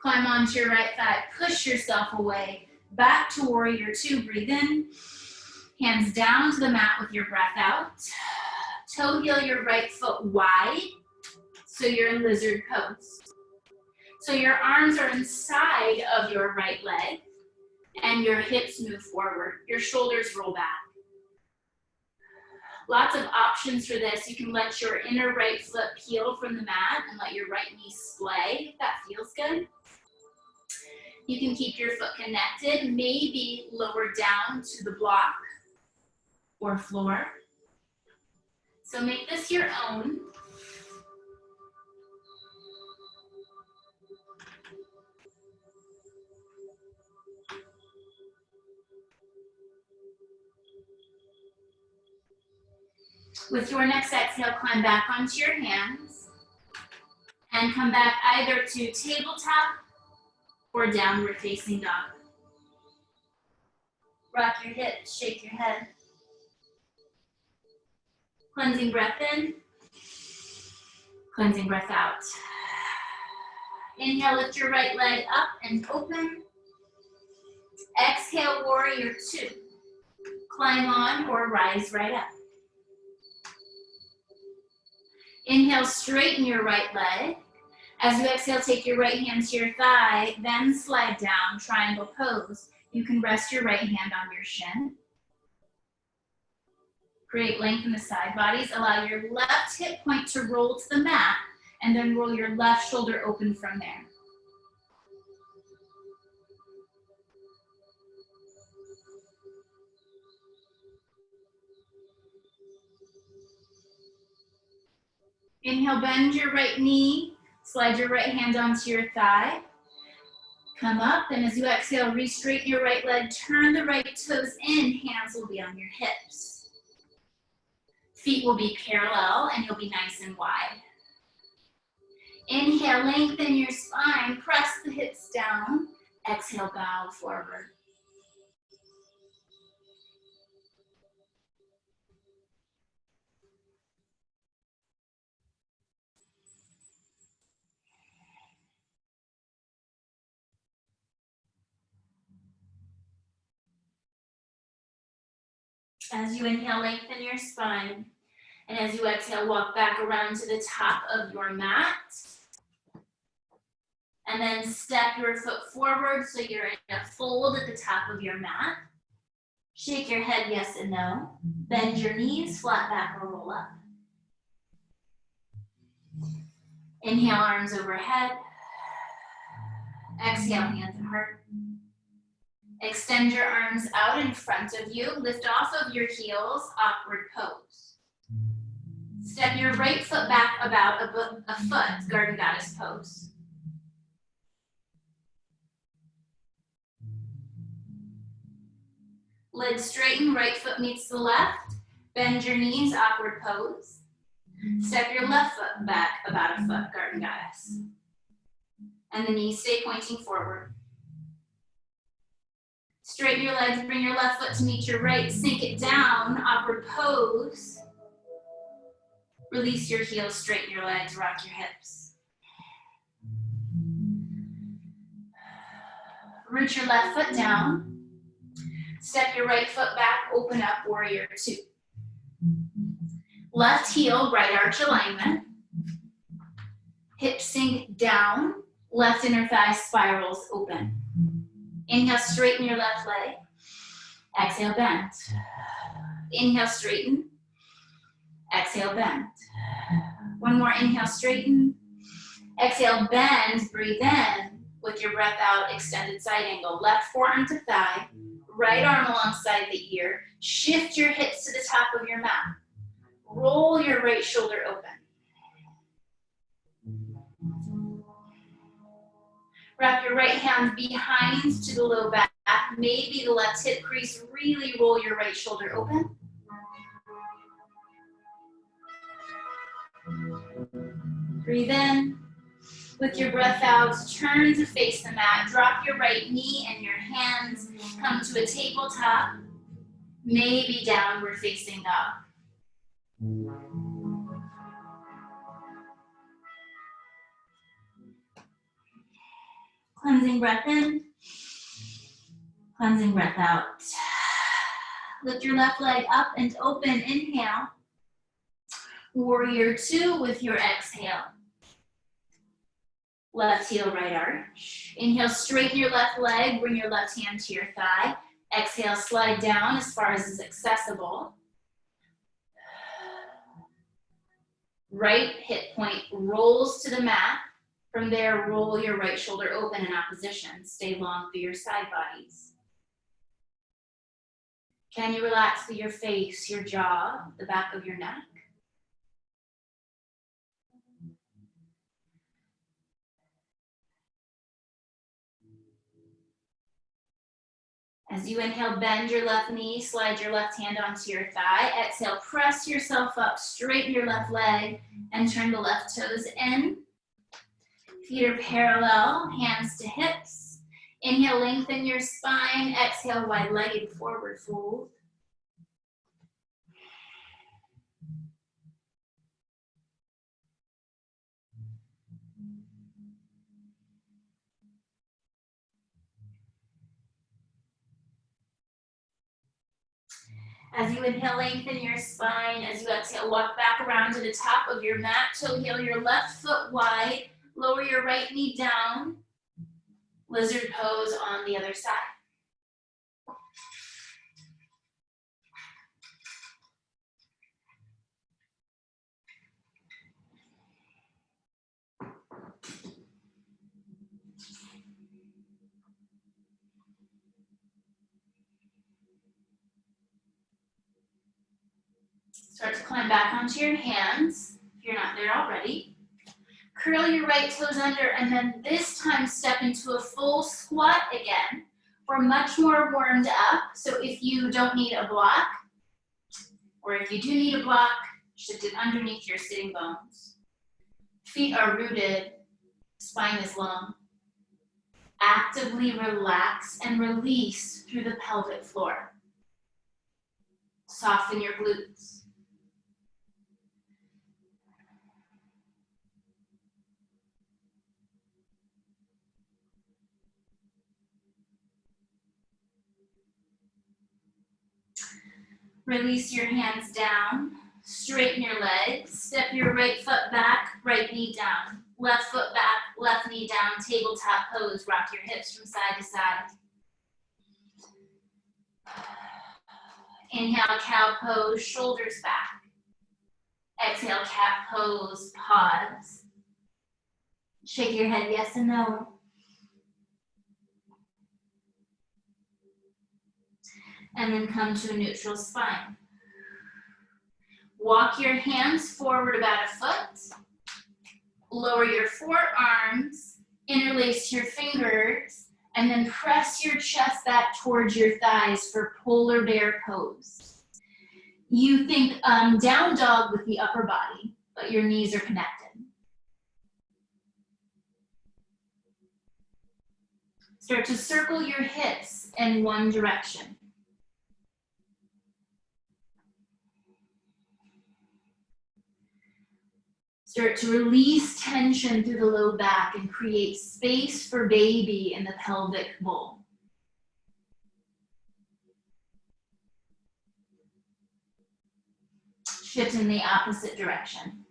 Climb onto your right thigh, push yourself away. Back to warrior two, breathe in. Hands down to the mat with your breath out. Toe heel your right foot wide, so you're in lizard pose. So your arms are inside of your right leg, and your hips move forward. Your shoulders roll back. Lots of options for this. You can let your inner right foot peel from the mat and let your right knee splay, if that feels good. You can keep your foot connected, maybe lower down to the block or floor. So make this your own. With your next exhale, climb back onto your hands and come back either to tabletop or downward facing dog. Rock your hips, shake your head. Cleansing breath in, cleansing breath out. Inhale, lift your right leg up and open. Exhale, warrior two. Climb on or rise right up. Inhale, straighten your right leg. As you exhale, take your right hand to your thigh, then slide down, triangle pose. You can rest your right hand on your shin. Great, lengthen the side bodies. Allow your left hip point to roll to the mat, and then roll your left shoulder open from there. Inhale, bend your right knee, slide your right hand onto your thigh. Come up, and as you exhale, re-straighten your right leg, turn the right toes in, hands will be on your hips. Feet will be parallel, and you'll be nice and wide. Inhale, lengthen your spine, press the hips down. Exhale, bow forward. As you inhale, lengthen your spine. And as you exhale, walk back around to the top of your mat. And then step your foot forward so you're in a fold at the top of your mat. Shake your head yes and no. Bend your knees, flat back or roll up. Inhale, arms overhead. Exhale, hand to heart. Extend your arms out in front of you. Lift off of your heels, awkward pose. Step your right foot back about a foot, garden goddess pose. Lid straighten, right foot meets the left. Bend your knees, awkward pose. Step your left foot back about a foot, garden goddess. And the knees stay pointing forward. Straighten your legs, bring your left foot to meet your right, sink it down, awkward pose. Release your heels, straighten your legs, rock your hips. Root your left foot down. Step your right foot back, open up, warrior two. Left heel, right arch alignment. Hips sink down, left inner thigh spirals open. Inhale, straighten your left leg. Exhale, bend. Inhale, straighten. Exhale, bend. One more, inhale, straighten. Exhale, bend, breathe in. With your breath out, extended side angle. Left forearm to thigh, right arm alongside the ear. Shift your hips to the top of your mat. Roll your right shoulder open. Wrap your right hand behind to the low back. Maybe the left hip crease. Really roll your right shoulder open. Breathe in. With your breath out, turn to face the mat. Drop your right knee and your hands come to a tabletop, maybe downward facing dog. Cleansing breath in, cleansing breath out. Lift your left leg up and open, inhale. Warrior two with your exhale. Left heel, right arch. Inhale, straighten your left leg, bring your left hand to your thigh. Exhale, slide down as far as is accessible. Right hip point rolls to the mat. From there, roll your right shoulder open in opposition. Stay long through your side bodies. Can you relax through your face, your jaw, the back of your neck? As you inhale, bend your left knee, slide your left hand onto your thigh. Exhale, press yourself up, straighten your left leg, and turn the left toes in. Feet are parallel, hands to hips. Inhale, lengthen your spine. Exhale, wide-legged forward fold. As you inhale, lengthen your spine. As you exhale, walk back around to the top of your mat. Toe heel your left foot wide. Lower your right knee down. Lizard pose on the other side. Start to climb back onto your hands, if you're not there already. Curl your right toes under, and then this time step into a full squat again. We're much more warmed up, so if you don't need a block, or if you do need a block, shift it underneath your sitting bones. Feet are rooted, spine is long. Actively relax and release through the pelvic floor. Soften your glutes. Release your hands down, straighten your legs, step your right foot back, right knee down. Left foot back, left knee down, tabletop pose, rock your hips from side to side. Inhale, cow pose, shoulders back. Exhale, cat pose, pause. Shake your head yes and no. And then come to a neutral spine. Walk your hands forward about a foot. Lower your forearms, interlace your fingers, and then press your chest back towards your thighs for polar bear pose. You think down dog with the upper body, but your knees are connected. Start to circle your hips in one direction. Start to release tension through the low back and create space for baby in the pelvic bowl. Shift in the opposite direction.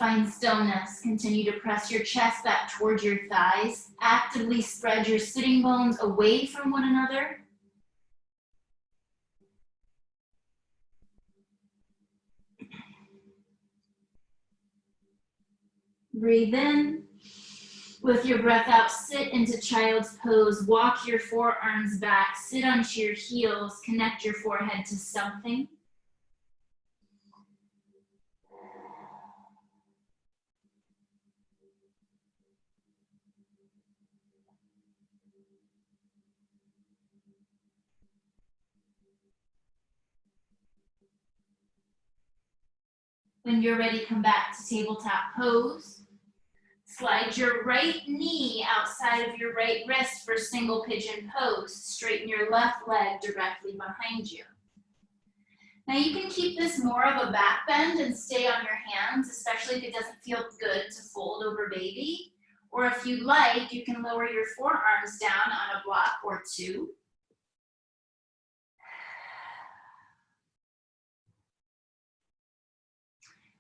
Find stillness. Continue to press your chest back towards your thighs. Actively spread your sitting bones away from one another. Breathe in. With your breath out, sit into child's pose. Walk your forearms back. Sit onto your heels. Connect your forehead to something. When you're ready, come back to tabletop pose. Slide your right knee outside of your right wrist for single pigeon pose. Straighten your left leg directly behind you. Now you can keep this more of a back bend and stay on your hands, especially if it doesn't feel good to fold over baby. Or if you like, you can lower your forearms down on a block or two.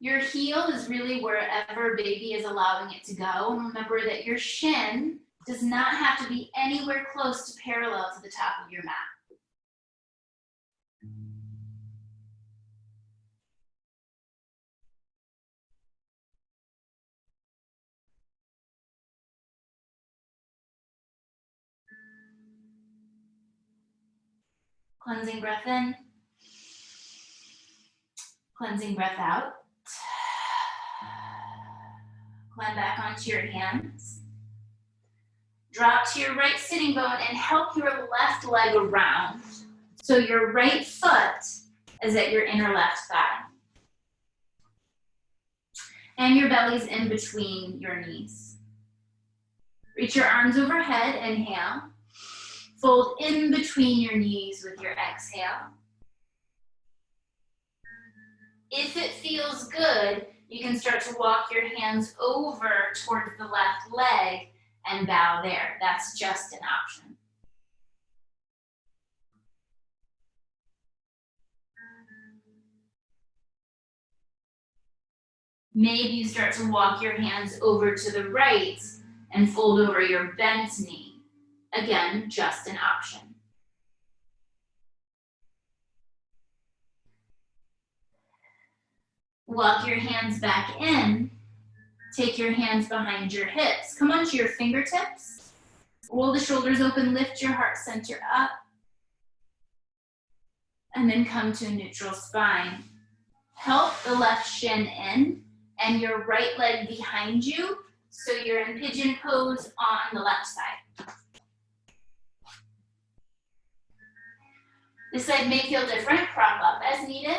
Your heel is really wherever baby is allowing it to go. And remember that your shin does not have to be anywhere close to parallel to the top of your mat. Cleansing breath in. Cleansing breath out. Climb back onto your hands. Drop to your right sitting bone and help your left leg around. So your right foot is at your inner left thigh. And your belly's in between your knees. Reach your arms overhead, inhale. Fold in between your knees with your exhale. If it feels good, you can start to walk your hands over towards the left leg and bow there. That's just an option. Maybe you start to walk your hands over to the right and fold over your bent knee. Again, just an option. Walk your hands back in. Take your hands behind your hips. Come onto your fingertips. Roll the shoulders open, lift your heart center up. And then come to a neutral spine. Help the left shin in and your right leg behind you. So you're in pigeon pose on the left side. This side may feel different. Prop up as needed.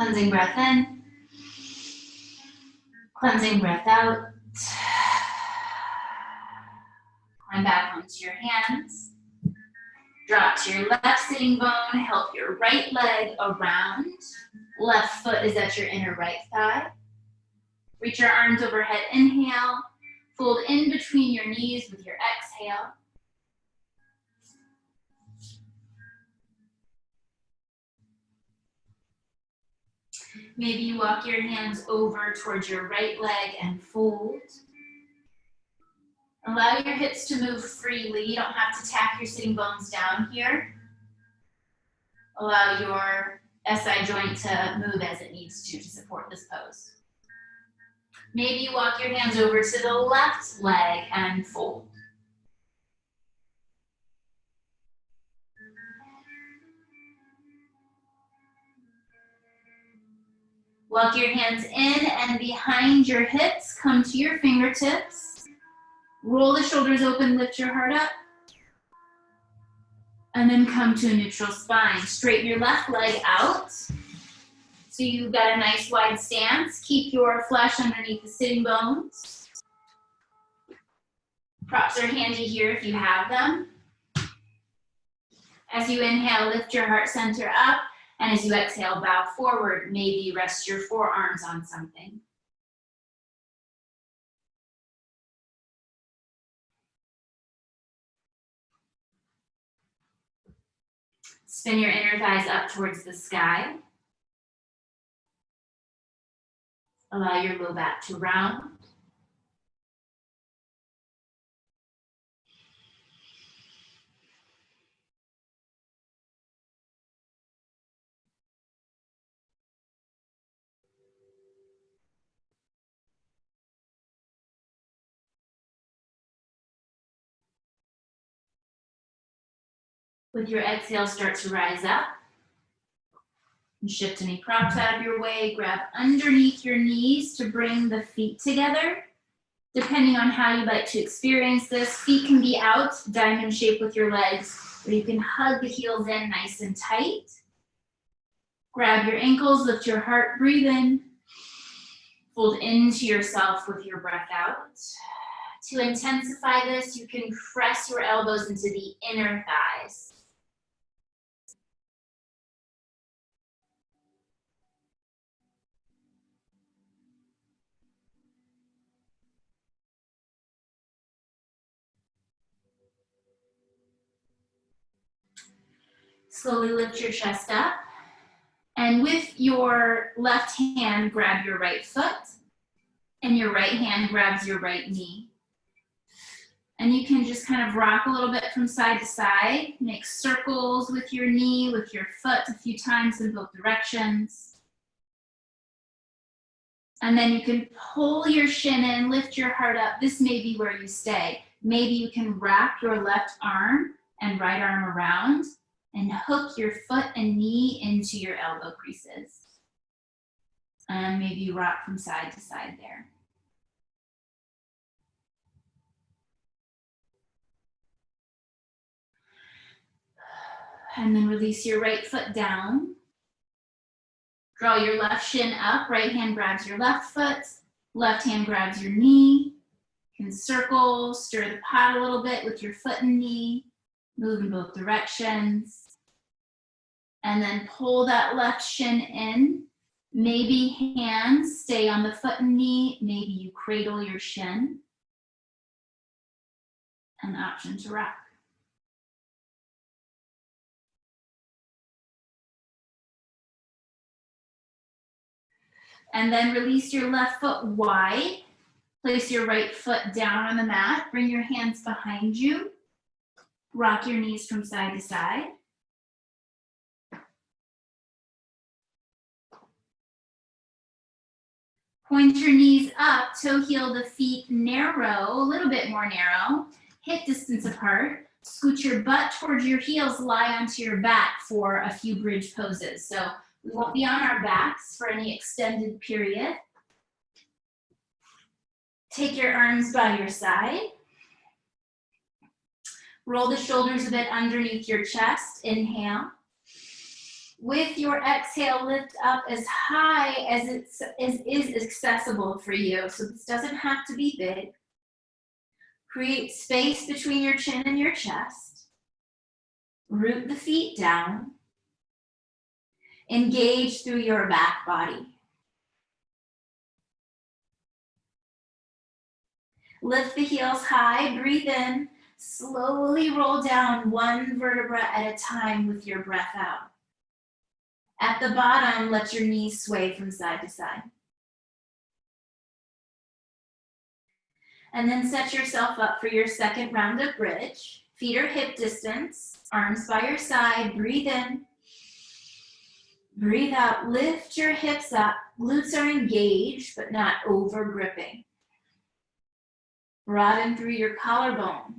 Cleansing breath in. Cleansing breath out. Climb back onto your hands. Drop to your left sitting bone. Help your right leg around. Left foot is at your inner right thigh. Reach your arms overhead. Inhale. Fold in between your knees with your exhale. Maybe you walk your hands over towards your right leg and fold. Allow your hips to move freely. You don't have to tack your sitting bones down here. Allow your SI joint to move as it needs to support this pose. Maybe you walk your hands over to the left leg and fold. Walk your hands in and behind your hips. Come to your fingertips. Roll the shoulders open, lift your heart up. And then come to a neutral spine. Straighten your left leg out. So So you've got a nice wide stance. Keep your flesh underneath the sitting bones. Props are handy here if you have them. As you inhale, lift your heart center up, and as you exhale, bow forward. Maybe rest your forearms on something. Spin your inner thighs up towards the sky. Allow your low back to round. With your exhale, start to rise up. And shift any props out of your way. Grab underneath your knees to bring the feet together. Depending on how you like to experience this, feet can be out, diamond shape with your legs, or you can hug the heels in nice and tight. Grab your ankles, lift your heart, breathe in. Fold into yourself with your breath out. To intensify this, you can press your elbows into the inner thighs. Slowly lift your chest up. And with your left hand, grab your right foot. And your right hand grabs your right knee. And you can just kind of rock a little bit from side to side. Make circles with your knee, with your foot a few times in both directions. And then you can pull your shin in, lift your heart up. This may be where you stay. Maybe you can wrap your left arm and right arm around and hook your foot and knee into your elbow creases. And maybe you rock from side to side there. And then release your right foot down. Draw your left shin up, right hand grabs your left foot, left hand grabs your knee. You can circle, stir the pot a little bit with your foot and knee, move in both directions. And then pull that left shin in. Maybe hands stay on the foot and knee, maybe you cradle your shin. An option to rock. And then release your left foot wide. Place your right foot down on the mat. Bring your hands behind you. Rock your knees from side to side. Point your knees up, toe heel the feet narrow, a little bit more narrow. Hip distance apart. Scoot your butt towards your heels, lie onto your back for a few bridge poses. So we won't be on our backs for any extended period. Take your arms by your side. Roll the shoulders a bit underneath your chest. Inhale. With your exhale, lift up as high as is accessible for you. So this doesn't have to be big. Create space between your chin and your chest. Root the feet down. Engage through your back body. Lift the heels high, breathe in. Slowly roll down one vertebra at a time with your breath out. At the bottom, let your knees sway from side to side. And then set yourself up for your second round of bridge. Feet are hip distance, arms by your side, breathe in. Breathe out, lift your hips up. Glutes are engaged, but not over gripping. Broaden through your collarbones.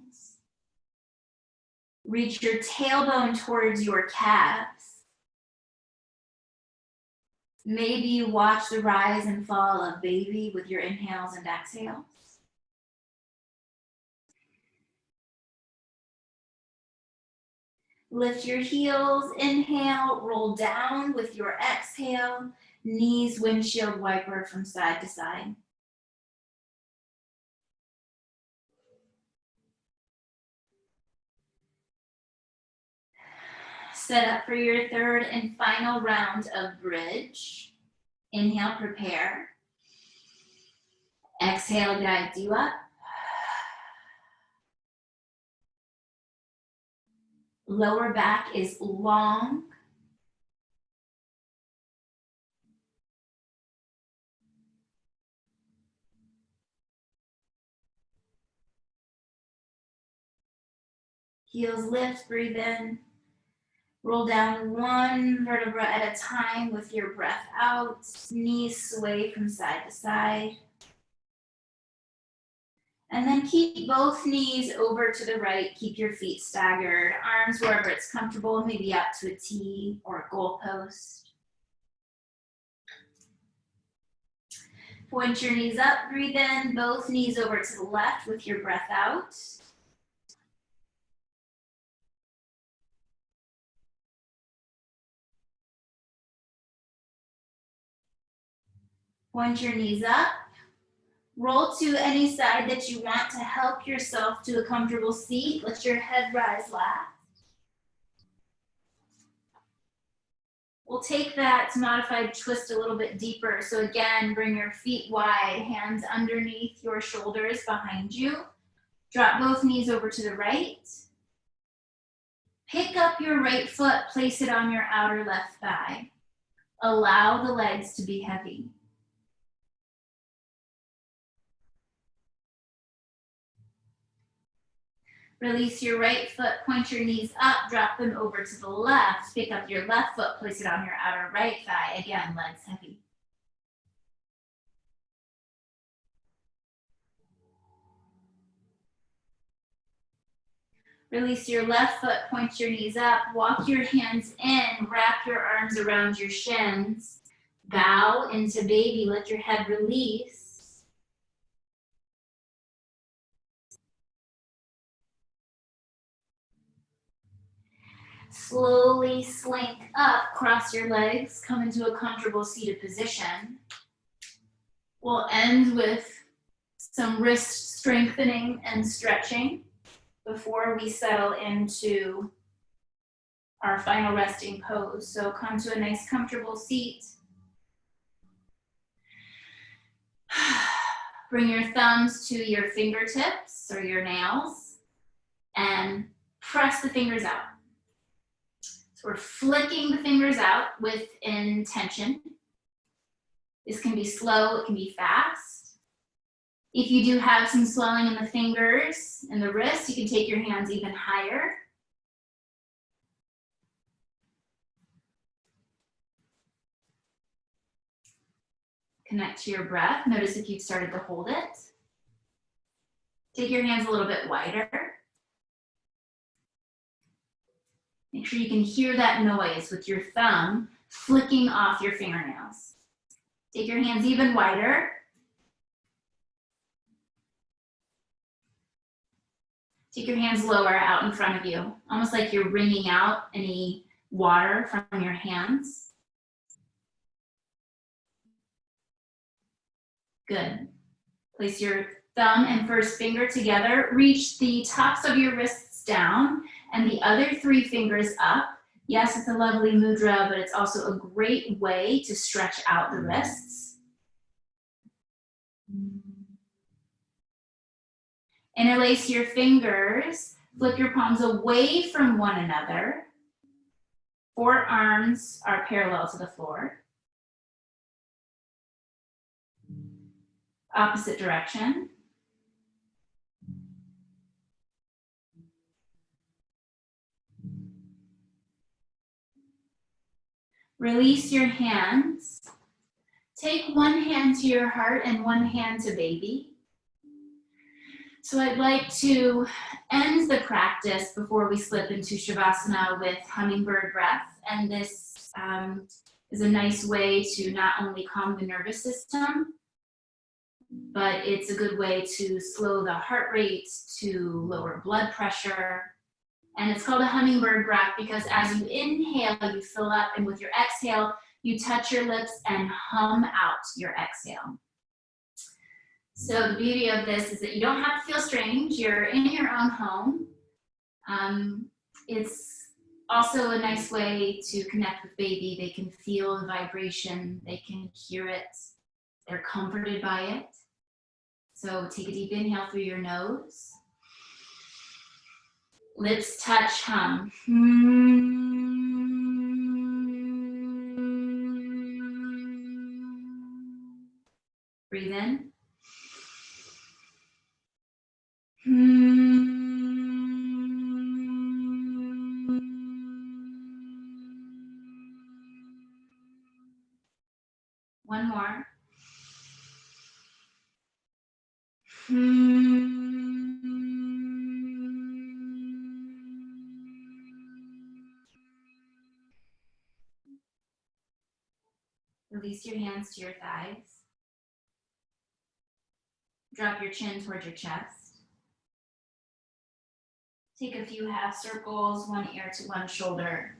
Reach your tailbone towards your calves. Maybe you watch the rise and fall of baby with your inhales and exhales. Lift your heels, inhale, roll down with your exhale. Knees windshield wiper from side to side. Set up for your third and final round of bridge. Inhale, prepare. Exhale, guide you up. Lower back is long. Heels lift, breathe in. Roll down one vertebra at a time with your breath out. Knees sway from side to side. And then keep both knees over to the right. Keep your feet staggered. Arms wherever it's comfortable, maybe out to a T or a goalpost. Point your knees up, breathe in. Both knees over to the left with your breath out. Point your knees up. Roll to any side that you want to help yourself to a comfortable seat. Let your head rise last. We'll take that modified twist a little bit deeper. So again, bring your feet wide, hands underneath your shoulders behind you. Drop both knees over to the right. Pick up your right foot, place it on your outer left thigh. Allow the legs to be heavy. Release your right foot, point your knees up, drop them over to the left. Pick up your left foot, place it on your outer right thigh. Again, legs heavy. Release your left foot, point your knees up, walk your hands in, wrap your arms around your shins. Bow into baby, let your head release. Slowly slink up, cross your legs, come into a comfortable seated position. We'll end with some wrist strengthening and stretching before we settle into our final resting pose. So come to a nice comfortable seat. Bring your thumbs to your fingertips or your nails and press the fingers out. So we're flicking the fingers out with intention. This can be slow, it can be fast. If you do have some swelling in the fingers and the wrists, you can take your hands even higher. Connect to your breath. Notice if you've started to hold it. Take your hands a little bit wider. Make sure you can hear that noise with your thumb flicking off your fingernails. Take your hands even wider. Take your hands lower out in front of you, almost like you're wringing out any water from your hands. Good. Place your thumb and first finger together. Reach the tops of your wrists down and the other three fingers up. Yes, it's a lovely mudra, but it's also a great way to stretch out the wrists. Interlace your fingers. Flip your palms away from one another. Forearms are parallel to the floor. Opposite direction. Release your hands. Take one hand to your heart and one hand to baby. So I'd like to end the practice before we slip into Shavasana with hummingbird breath. And this is a nice way to not only calm the nervous system, but it's a good way to slow the heart rate, to lower blood pressure. And it's called a hummingbird breath because as you inhale, you fill up, and with your exhale, you touch your lips and hum out your exhale. So the beauty of this is that you don't have to feel strange. You're in your own home. It's also a nice way to connect with baby. They can feel the vibration. They can hear it. They're comforted by it. So take a deep inhale through your nose. Lips touch, hum. Breathe in. One more. Release your hands to your thighs. Drop your chin towards your chest. Take a few half circles, one ear to one shoulder,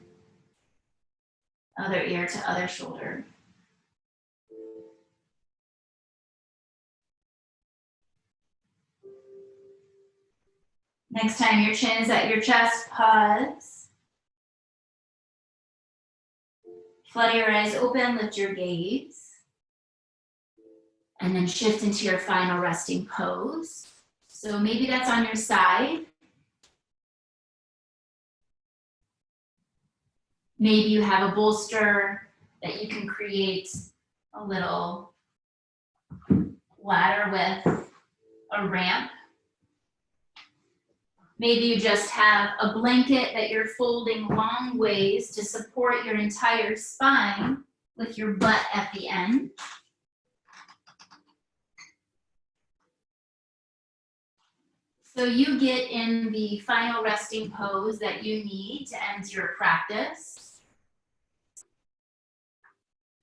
other ear to other shoulder. Next time your chin is at your chest, pause. Flutter your eyes open, lift your gaze. And then shift into your final resting pose. So maybe that's on your side. Maybe you have a bolster that you can create a little ladder with a ramp. Maybe you just have a blanket that you're folding long ways to support your entire spine with your butt at the end. So you get in the final resting pose that you need to end your practice.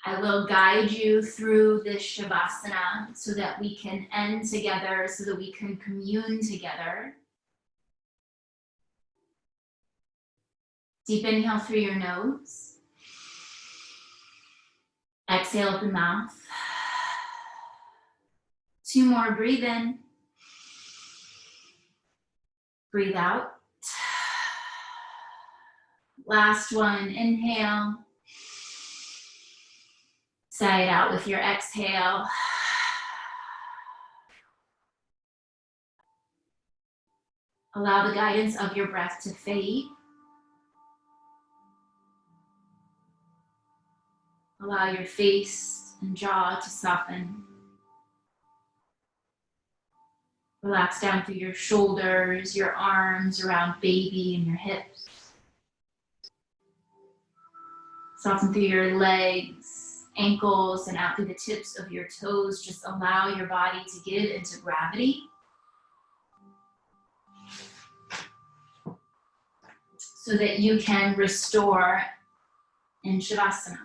I will guide you through this Shavasana so that we can end together, so that we can commune together. Deep inhale through your nose. Exhale with the mouth. 2 more, breathe in. Breathe out. Last one, inhale. Sigh it out with your exhale. Allow the guidance of your breath to fade. Allow your face and jaw to soften. Relax down through your shoulders, your arms around baby and your hips. Soften through your legs, ankles, and out through the tips of your toes. Just allow your body to give into gravity. So that you can restore in Shavasana.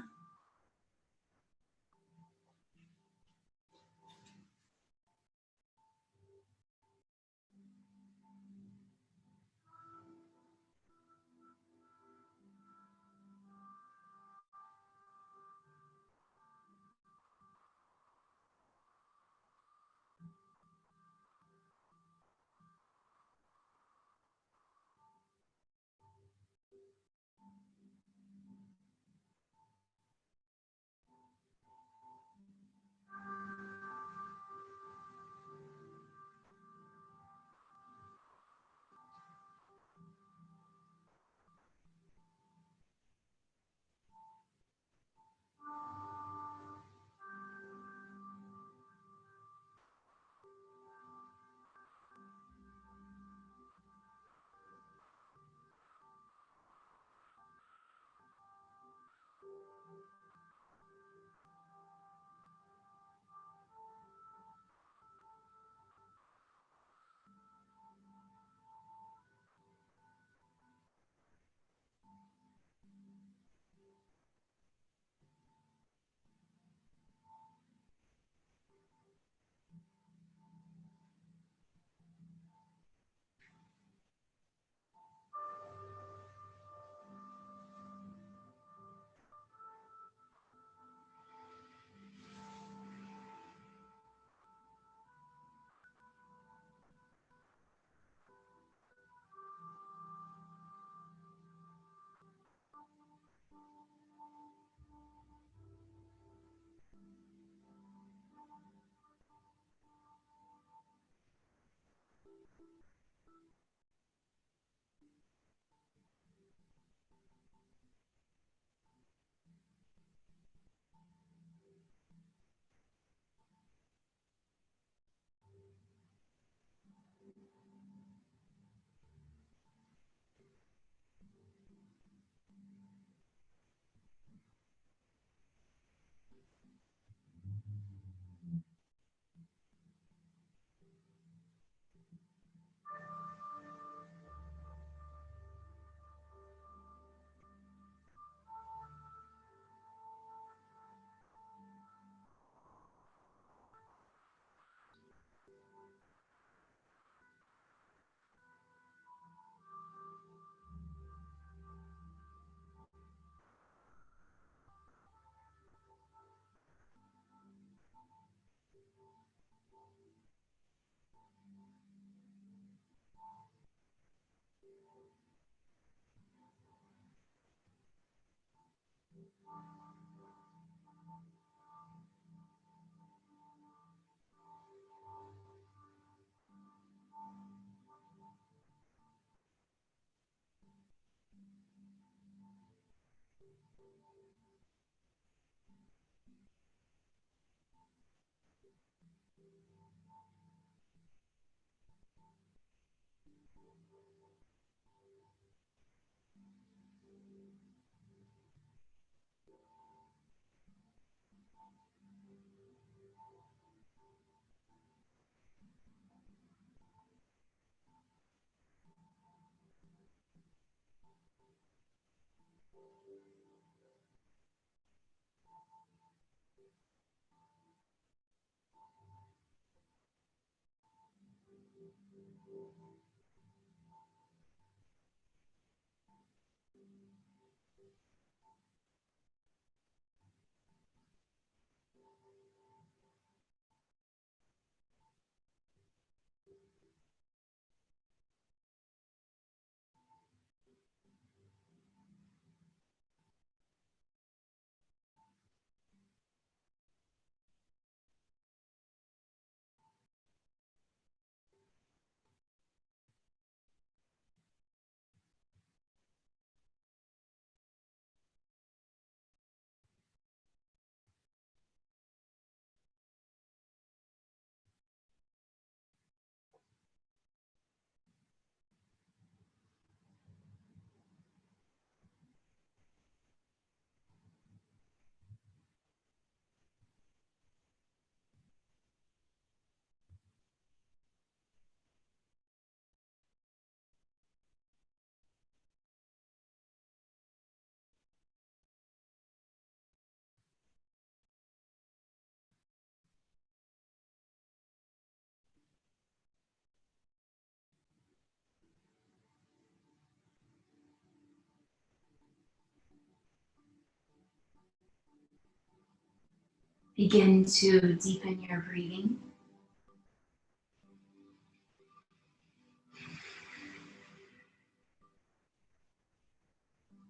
Begin to deepen your breathing.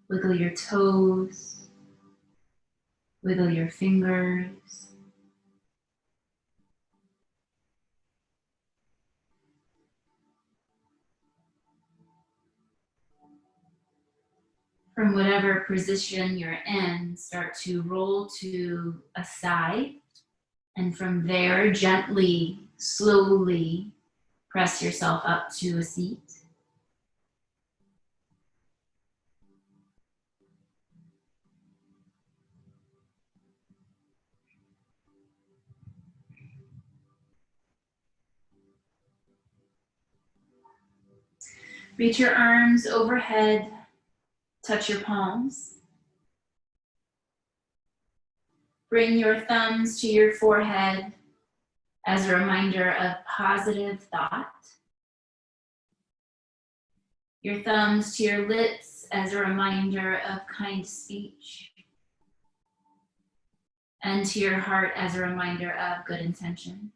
Wiggle your toes, wiggle your fingers. From whatever position you're in, start to roll to a side. And from there, gently, slowly press yourself up to a seat. Reach your arms overhead, touch your palms. Bring your thumbs to your forehead as a reminder of positive thought. Your thumbs to your lips as a reminder of kind speech. And to your heart as a reminder of good intention.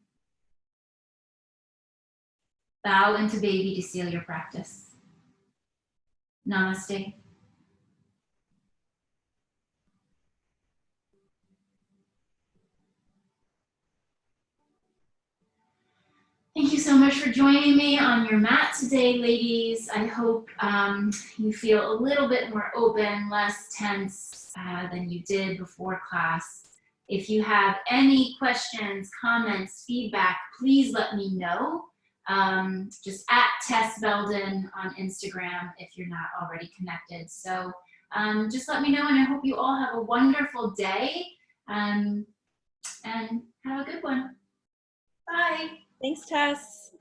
Bow into baby to seal your practice. Namaste. Thank you so much for joining me on your mat today, ladies. I hope you feel a little bit more open, less tense than you did before class. If you have any questions, comments, feedback, please let me know. Just at Tess Belden on Instagram if you're not already connected. So just let me know, and I hope you all have a wonderful day and have a good one. Bye. Thanks, Tess.